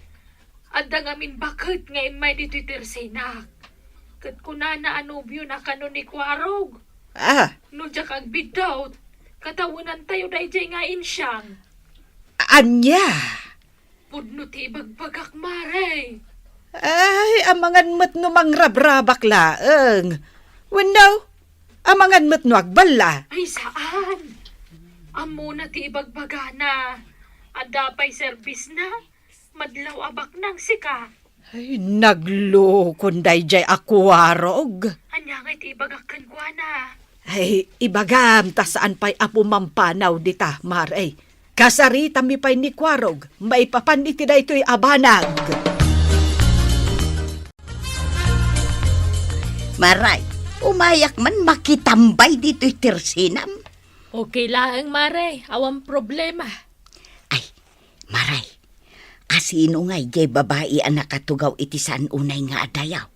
At dangamin bakit nga imay dito'y tersinak. Kat kunana anubyo na kanon ni Kwarog. No diyak ag bidawt. Katawunan tayo day jay nga insyang. Anya? Pudno ti ibagbagak, maray. Ay, amangan mat no mangrabrabak laeng. Wendaw, amangan mat no agbala. Ay, saan? Amo na ti ibagbagana. Adapay service na. Madlaw abak nang sika. Ay, naglukon day jay akwarog. Anya nga ti ibagakan kwa na. Ay, ibagam ta saan pa'y apo mampanaw dita, Mare. Kasarita mi pa'y ni Kwarog, maipapaniti na ito'y abanag. Maray, umayak man makitambay dito'y tersinam. Okay lang, maray. Awang problema. Ay, Maray, asino nga'y jay babae ang nakatugaw iti saan unay nga adayaw.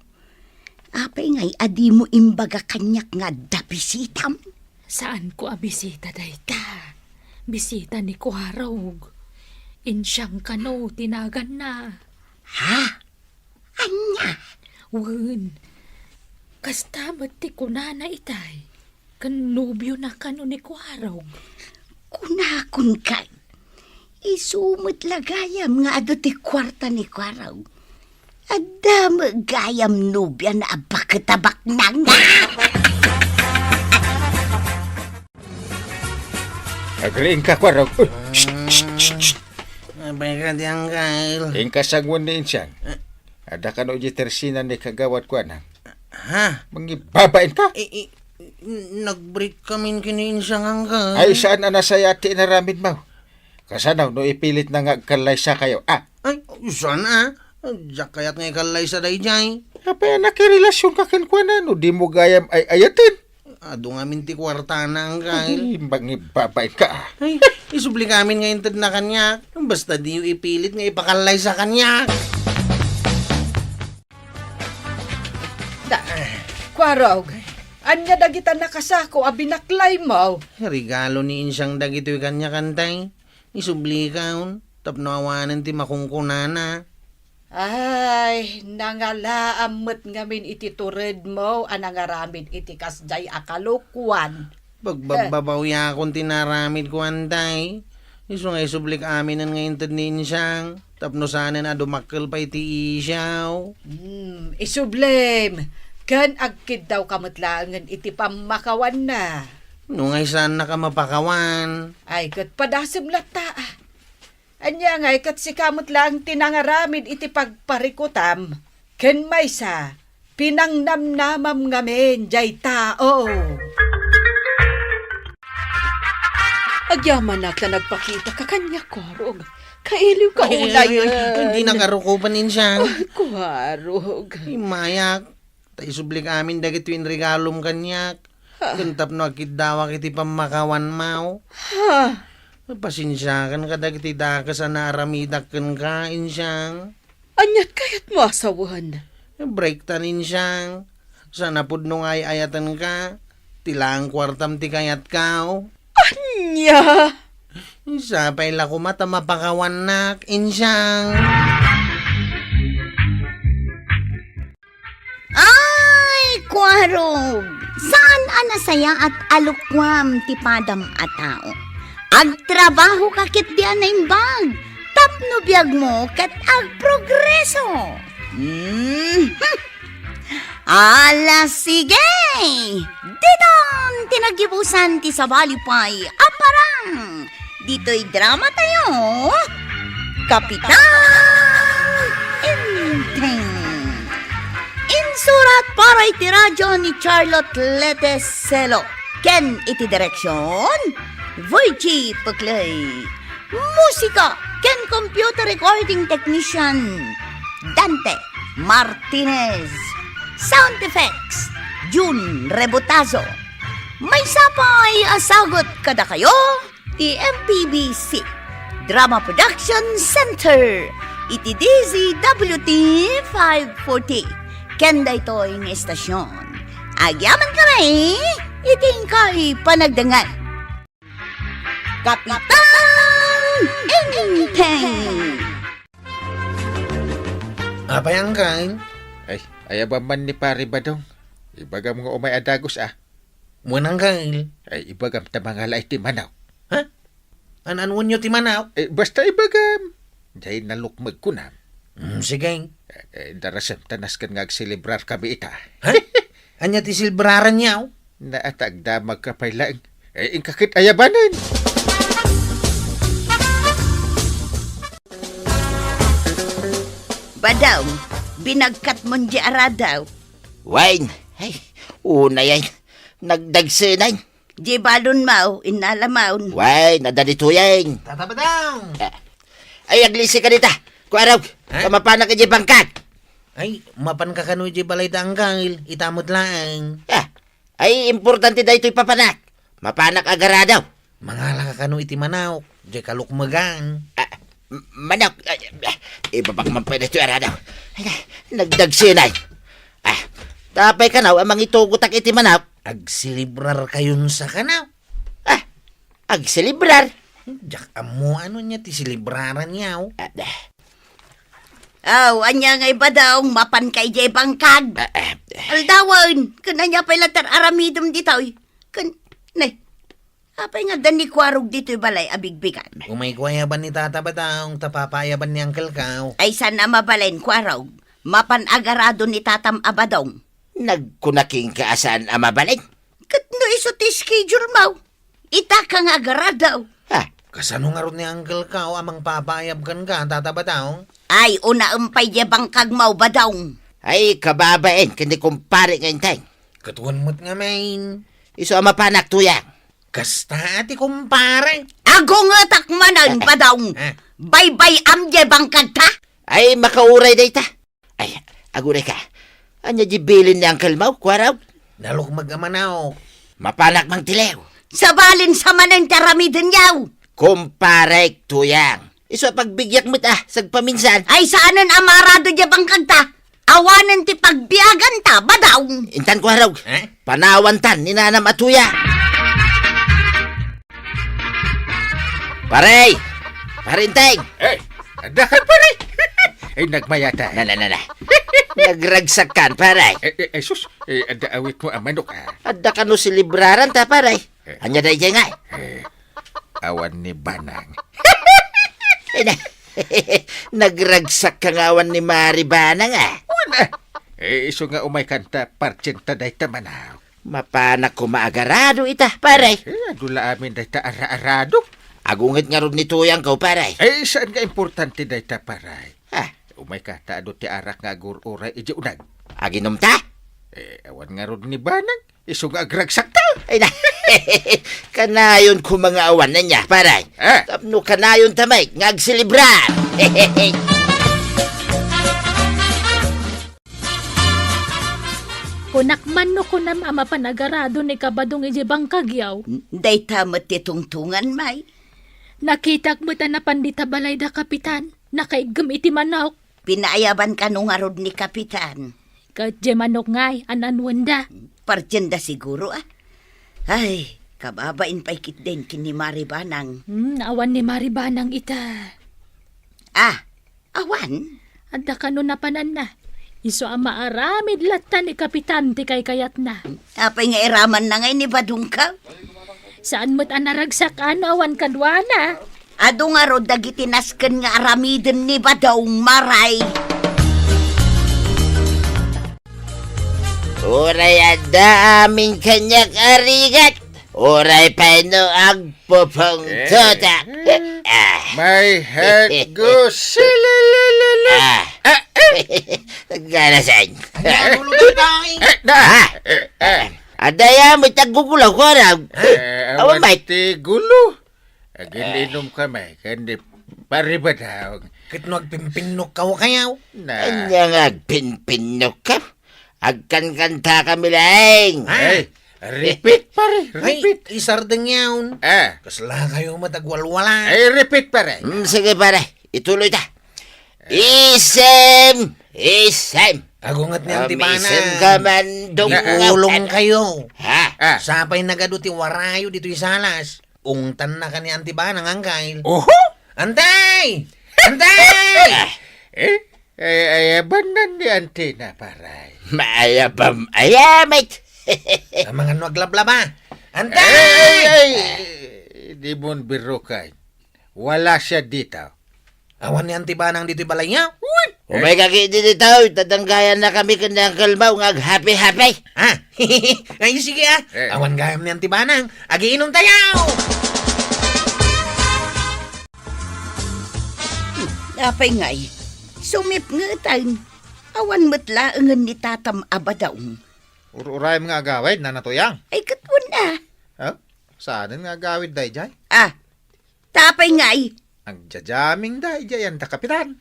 Apay nga'y adi mo imbaga kanyak nga dabisitam. Saan ko abisita dayta? Bisita ni Kwarog. Insyang kano, tinagan na. Ha? Anya? Wen, Kasta ti kunana itay. Kanubyo na kano ni Kuarog. Kunakon kay. Isumot lagayam nga ado ti kwarta ni Kwaraw. Adda magayam nubya na abakatabak na nga. Agriin ka, Kwaraw. Abay ka di Uncle. Ingka sangwan ni Insyang. Ada ka no tersina ni kagawat ko na. Ha? Mangibabain ka? Nag-break kami kiniin siyang Uncle. Ay, saan na nasayati na ramin mo? Kasanaw, no ipilit na nga kalay sa kayo. Ay, sana. Diyak kaya't ngay kalay sa dayjay. Apa yan nakirelasyon ka kankwana, no di mo gayam ay ayatin. Ado nga minti kwarta na Uncle. Ay, mangibabain ka. Ay, isubli kami ngayon tad na kanya. Basta di yung ipilit nga ipakalay sa kanya. Kuarog, anya dagita nakasako a binaklay mo. Regalo ni Insyang dagito yung kanya kantay. Isubli kaon. Tapno awanan ti makungkunana. Ay, nangalaamot ngamin iti tured mo, anangaramid iti kasjay akalukuan. Pagbababaw ya akong tinaramid ko antay. Iso nga isublik amin ang ngayon tad ni Insyang. Tapno sana na dumakkel pa iti isyaw. Isublem, kan agkid daw kamatlangan iti pamakawan na. Nung ay saan na ka mapakawan. Ay, kat padasem lata. Anya nga, kat si kamot lang tinangaramid iti pagparikutam. Ken maysa, pinangnamnamam ngamin, jay tao. Agyaman na nagpakita ka kanya, Kuarog. Kailiw ka ulayan. Hindi nakarukupan din siya. Kuarog. Mayak. Taisublik amin dagito yung regalom kanyak. Kantap no akit dawa kiti pamakawan mau. Ha? Pasensya kan ka dagiti dakas na aramidak kan kain siyang. Anyat kayat mo asawahan. Break tanin siyang. Sana pud nung ay ayatan ka. Tilang kwartam ti kayat kao. Anya? Isa pa ila kumata mapakawan nak insyang. Ay, Kwarog! Saan anasaya at alukwam ti padam a tao? Agtrabaho ka kit di anaimbag. Tapno biyag mo kat agprogreso. Ala sige! Didon tinagibusan ti sabalipay aparang. Dito'y drama tayo. Kapitan Inteng. Insurat para iti radyo ni Charlotte Leteselo. Ken iti direksyon, Voichi Paklay. Musika, ken computer recording technician, Dante Martinez. Sound effects, June Rebotazo. May sapay asagot kada kayo, ti MPBC Drama Production Center. Iti DZWT 540. Kenda ito yung estasyon. Agyaman kami, iting kay panagdangal. Kapitan Inteng. Apa yang kain? Ay, ayaba man ni pare badong. Ibagam nga umay adagos Munang kain. Ay, ibagam tamangala iti manaw. Ha? Anan nyo ti manaw? Basta ibagam. Dahil nalukmag ko na. Sige. Darasam tanas kan nga agselebrar kami ita. Ha? Anya ti silbraran niyaw? Naatag damag ka pailaang. Ingkakit ayabanan. Badaw, binagkat mo di aradaw. Wine, ay, una yan. Nagdagsinay. Di balon mau, inalamaun. Wine, nadalito yan. Tatabadang! Ay, aglisi ka dita. Kuarog, kamapanak ka di bangkat. Ay, mapan ka kanu di balay tanggal. Itamot lang. Ay, importante da ito'y papanak. Mapanak agaradaw. Mangala ka kanu iti manaw. Di kalukmagang. Manok, ibabak man pwede ito'y aradaw. Nagdagsinay. Tapay ka na, amang itugutak iti manaw. Agsilibrar kayon sa kanaw. Agselebrar. Diyak amo ano niya ti silibraran niyaw. Aw, anya nga iba daw, mapan kay jay bangkag. Aldawan, kananya pala aramidom dito. Nay, apay nga dan ni Kwarog dito balay abigbigan. Umay kuya ba ni tata ba taong tapapaya ba ni Uncle Kao? Ay sana mabalain Kwarog, mapan agarado ni tatam abadong. Nagkunaking kaasan ang mabalin. Kat no iso ti schedule mo. Ita ka nga agaradaw. Ha? Kasano nga ron ni Uncle Kao amang papayab kan ka, tata ba taong? Ay, una umpay jay bangkag mau badong. Ay, kababain, kundi kumpare ngayon tayo. Katuan mo't nga main. Iso ang mapanak tuyang. Kasta ati kumpare. Ako nga takmanan badong. Bye-bye am jay bangkag ta. Ay, makauray day ta. Ay, aguray ka. Anya jibilin ni Uncle Mau, Kwaraw. Nalok mag-amanaw. Mapanak mang tilew. Sabalin sa manan taramidin yaw. Kumpare tuyang. Iso pagbigyak mo ta, sagpaminsan. Ay saanan amarado jay bangkag ta. Awanan ti pagbiagan ta badong. Intan Kwaraw. Panawantan ni Nanam Atuya. Paray! Parinteng! Ada ka pare. Ay, nagmayata. Na. Nagragsakan, paray. Sus, ada awit mo ang manok ha. Adda ka no silibraran ta, paray. Anya day jay nga. Awan ni Banang. Ay na. Nagragsak ka ngawan ni Maribana nga. Wala. Iso nga umay kanta partsenta day tamanaw. Mapanak ko maagarado ita, paray. Dula amin day ta ara-arado. Agungit nga ron ni Tuyang ko, paray. Saan nga importante day ta paray? Umay ka taado ti arak nga agur-uray iji unag. Aginom ta? Awan nga ron ni Banang. Iso nga agragsak ta. Ay na. Kanayon ko mga awan na niya, paray. Tapno kanayon tamay, ngagsilibran. Kunakman no kunam ama panagarado ni kabadong iji bangkagyaw. Day tamat ti tungtungan may. Nakitak mo ta na pandita balay da kapitan. Nakaigam iti manok. Pinaayaban ka nung arod ni Kapitan. Kadje manok ngay, ananwanda. Partyenda siguro Ay, kababain pa ikit din kini Maribanang. Naawan ni Maribanang ita. Awan? Adda kano napanan na. Iso ang maaramid lata ni kapitan ti kay kayat na. Apay nga iraman na ngay ni Badung ka? Saan mo't anaragsak ano awan kadwana? Ado nga ro dagiti nasken nga aramiden ni Badong maray. Uray ada aming kanyak arigat. Uray pa no agpupong tota. My head goes silalala. Nagkalasan. Na! Adaya mo tagugulaw ko raw. Awan may. Ti gulo. Agininom ka may. Kandi pariba daw. Kitno agpimpinok ka kayaw. Anya nga agpinpinok ka. Agkan-kanta kami lang. Repeat pare. Repeat. Ay, isardeng yawn. Kasla kayo matagwalwala. Repeat pare. Sige pare. Ituloy ta. Isem. Agungat ni Antibana. Isem ka man Ulong kayo. Ha? Sapay nagado ti warayo dito isalas. Ungtan na ka ni Antibana ng angkail. Oho! Antay! Antay! Ayaban na ni Antena paray. Maayabam ayamit. Ang mga naglablaba. Antay! Di mon biro kay. Wala siya dito. Awan ni Antibana dito balay niya. Umay kakiti dito. Tatanggayan na kami kanyang kalmaw ng happy-happy. Ay, sige Awan gayam ni Antibana. Agiinom tayo! Apay ngay. Sumip nga tayo. Awan matlaangan ni tatam abadaong. Uray mga agawid na natuyang. Ay katwan na. Saan nga agawid day jay? Tapay ngay. Ang jajaming day jay ang kapitan.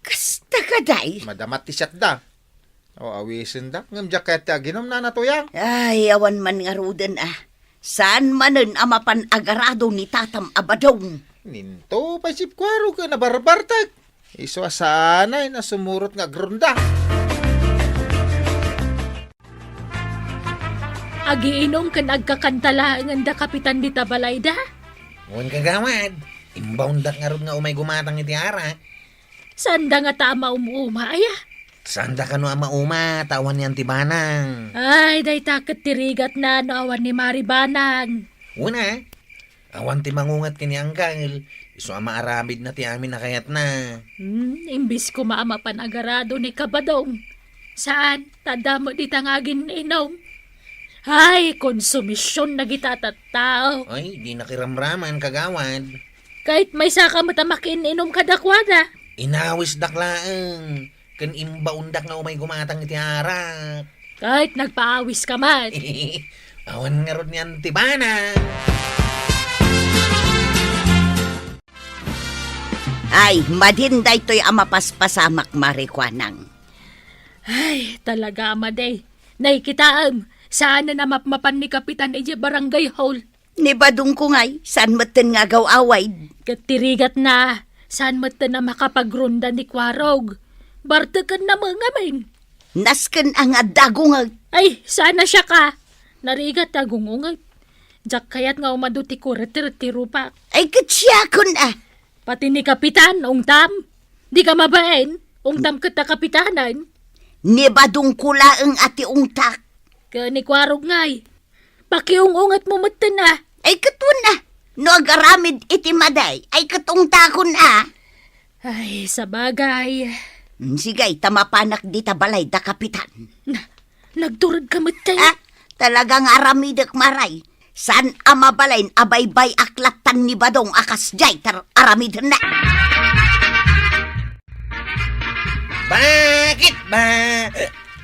Kasta ka day. Madamat tisyat da. O awisin da. Ngam jaket aginom na natuyang. Ay, awan man nga ruden Saan manen amapan agarado ni tatam abadong. Ninto pa sip kwaro ka na barbartag. Iso asanay na sumurot nga grunda. Agiinom ka nagkakantala ng da kapitan di tabalayda. Ngun kagawad. Imbound nga ron nga umay gumatang iti ara. Sanda nga tama umuuma, aya. Sanda ka no ama uma, tawan ni Antibanang. Ay, day takot tirigat na awan ni Maribanang. Una, awan ti mangungat kini Angkal. Iso ama aramid na ti amin na kayat na. Imbis ko maama panagarado ni Kabadong. Saan? Tada mo di tangagin inom. Ay, konsumisyon na gitatattao. Ay, di nakiramraman kagawad. Kahit may saka matamakin inom kadakwada. Inawis daklaang. Kan imbaundak nga umay gumatang iti arak. Kahit nagpaawis ka man. Awan nga ron ni Antibanang. Ay, madinday to'y amapaspasamak marikwanang. Ay, talaga amaday. Naikitaam, saan na namapmapan ni Kapitan Eje Barangay Hall. Ni badung ko ngay, saan matin nga away. Katirigat na, saan mata na makapagronda ni Kwarog. Bartakan na mga main. Nasken ang adagungag. Ay, sana siya ka. Narigat agungungag. Jak kayat nga umaduti ko retiro pa. Ay, katsya kun ah. Pati ni Kapitan, ungtam. Di ka mabain, ungtam kita kapitanan. Ni badung kula ang ati ungtak. Ka ni Kwarog ngay. Pakiungungat mo mata na. Ay, katun ah. No agaramid iti maday. Ay, katungtakon ah. Ay, sa bagay. Sigay, tamapanak di tabalay da kapitan. Nagturad ka mata. Ah, talagang aramidak maray. San amabalain abaybay aklatan ni badong akas jay tar aramid na. Bakit ba?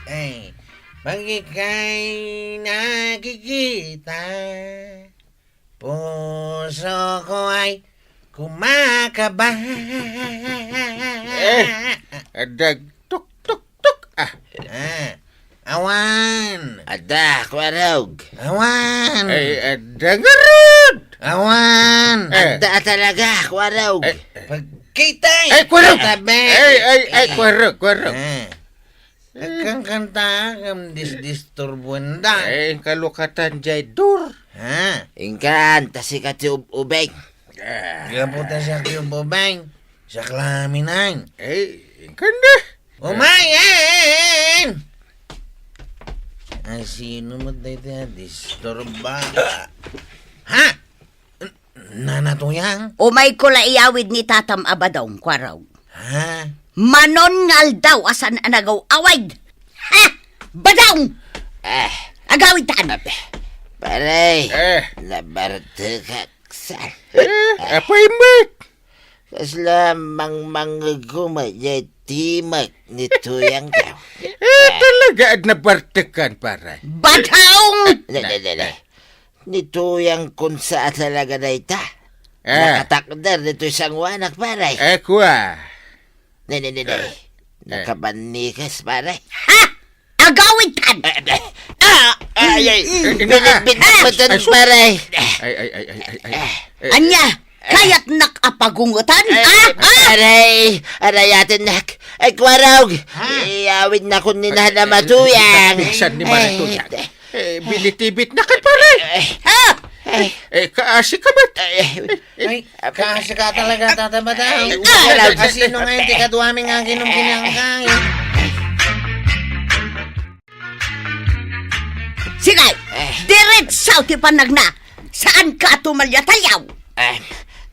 Ay, bakit kay nakikita? Puso ko ay kumakaba. Adag tuk tuk tuk. Awan. Ada, Kwarog. Awan. Ay, adangarod. Awan. Ada talaga, Kwarog. Pagkitay. Ay, Kwarog. Tabi. Ay, Kwarog. Kang kanta kam disturbuan da. Ay, kalukatan jay dur. Ha? Ingkan, tasika ti ubeng. Gaputa siya kayo bobang. Sa klaminang. Ay, kanda. Umayan! Ay, sino mo tayo disturba? Ha? Nanatuyang? Umay ko la iyawid ni tatam abadong kwaraw. Ha? Manon ngal daw asan anagaw awid. Ha! Badong! Agawid taan. Paray, Eh, nabartakak sa. apay mat. Kasla manggumadya timak ni Tuyang daw. Talaga at nabartakan para. Badong! Ni Tuyang kung sa talaga na ita. Nakatakdar nito isang wanak, paray. Ako ah. Nakabanikas, paray. Ha! Agawid taan! Binabatan, paray. Ay. Anya! Kaya't nakapagungutan? Ha? Aray, arayatin nak. Ay, Kwarog. Iyawid na kung ninahal na matuyang. Saan ni Maratuyang? Binitibit na ka pala. Ha? Kaasi ka ba't? Ay, kasi ka talaga tatabataw. Sino nga yung tikadwaming nga ginom kinangkay? Sige! Diretsaw ti panagna! Saan ka tumalyatayaw?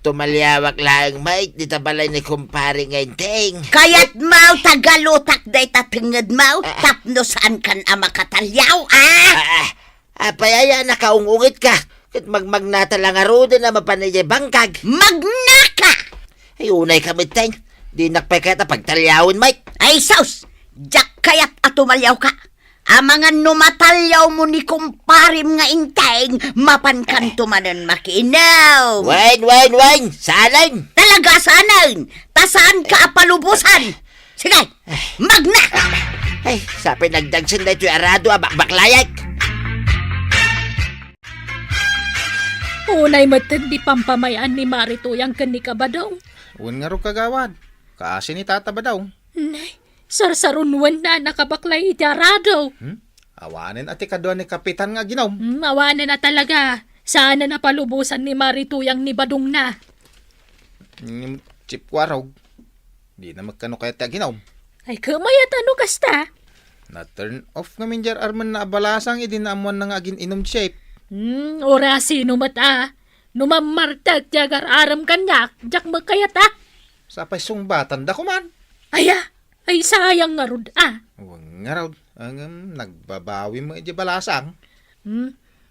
Tumalyawak lang, Mike. Di tabalay ni kumpare ngayon, ting. Kaya't mau tagalutak day tatenged mau tapno saan kan ama katalyaw, Apayaya, nakaungungit ka. Kat magmagnata lang aruda na mapanayay bangkag. Magnaka! Ay, unay kami, ting. Di nakpeketa pagtalyawin, Mike. Ay saus! Jak kaya't atumalyaw ka! Amangan numatalyaw mo ni kumparim nga inteng, mapankan tumanan makinaw. Wain! Salang! Talaga sanan! Tasaan ka apalubusan? Sige, magna! Ay, sabi nagdagsan na ito'y arado, bakbaklayak. Unay matan di pampamayan ni Marituyang kani Kabadong. Uwan nga ro kagawad. Kaasi ni tata ba daw? Nay, sarsarunwan na nakabaklay itarado. Awanin ati kadwa ni kapitan nga ginom. Awanan na talaga. Sana napalubusan ni Marituyang ni Badong na. Chip Kwarog. Di na magkano kaya ta ginaw. Ay kamayat ano kasta? Na turn off nga minjar arman na abalasang idinaamuan na nga agin inom shape. Ora sino mata. Numamartag jagar aram kanyak, jak magkayat Sa paisumbatan da ko man. Ay sayang nga rod Huwag nga raw. Ang nagbabawi mo iti balasang.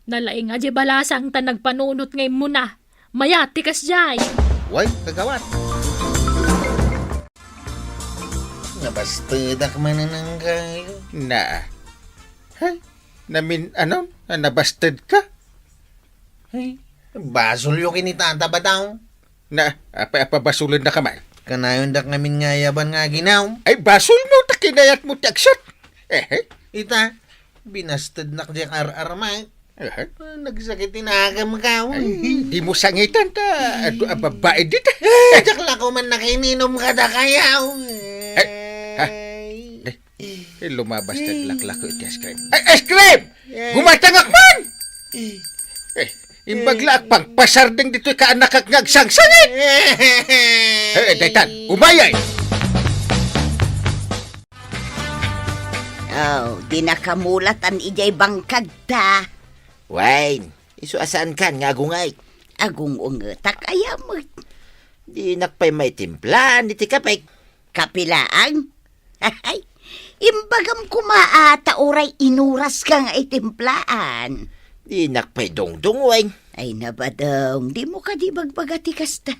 Nalaing nga di balasang ta nagpanunot ngay muna. Mayati kas jay. Way, kagawat. Nabastadak man nang kayo. Na. Hay, namin ano? Nabasted ka? Ay, basol yung kinitanta ba daw? Na, apa basulin na ka man? Kanayon dak namin nga yaban nga ginaw. Ay, basul mo, takinayat mo taksat. Ita, binastad na kajak ar-armay. Eh, Nagsakit tinagam ka. di mo sangitan ta. Babae dito. Jak lako man nakininom ka da kayaw. Lumabas taglaklak ko iti ice cream. Ay, ice cream! Gumatangak man! Imbagla pang pasarding dito ka anak kag ngagsangsangit. Daytan, umayay! Di nakamulat ang ijay bangkag ta. Wayne, iso asaan kan nga agungay. Agung ungetak ayamot. Di nakpay may timplan, di tikapay. Kapilaan? Ay, imbagam kumaata oray inuras ka nga itimplaan. Di nakpay dongdong, Wayne. Ay nabadong, di mo ka di bagbagati kasta.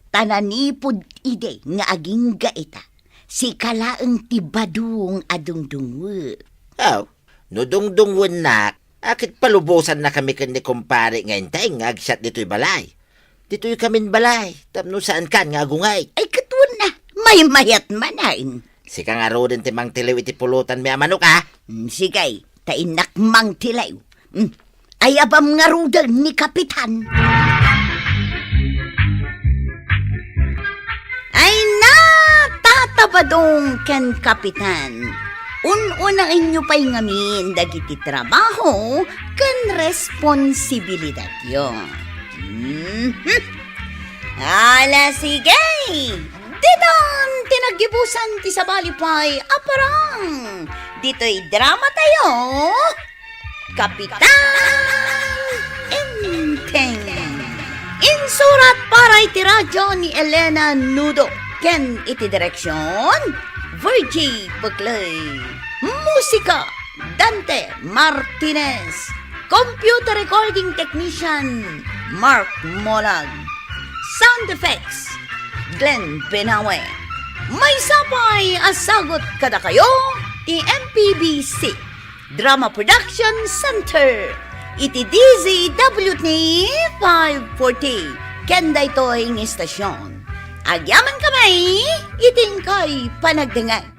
Tananipod ide nga aging gaita. Si kalaang tibadung adungdungwe. No dongdongwan nak, akit palubosan na kami kan ni kumpare ngayon tayo ngagsat dito'y balay. Dito'y kamin balay, tapno saan kan nga agungay. Ay katun na, may mayat manain. Sika nga ro din timang tilaw iti pulutan may amanok ha. Sigay, tainak mang tilaw. Ay abam nga rudan ni Kapitan. Ay na, tatabadong ken Kapitan. Unang inyo pa'y ngamin dagiti trabaho ken responsibilidad yon. Ala sigay! Diton, tinagibusan ti sabalipay, aparang! Dito'y drama tayo! Kapitan Enteng! Insurat para iti radyo ni Elena Nudo. Ken iti direksyon, Virgie Buckley. Musika, Dante Martinez. Computer recording technician, Mark Molag. Sound effects, Glenn Benawe. May sapay asagot kada kayo, ti MPBC Drama Production Center. Iti DZWT 540. Kenda ito ang istasyon. Agyaman kamay, iting kay panagdengay.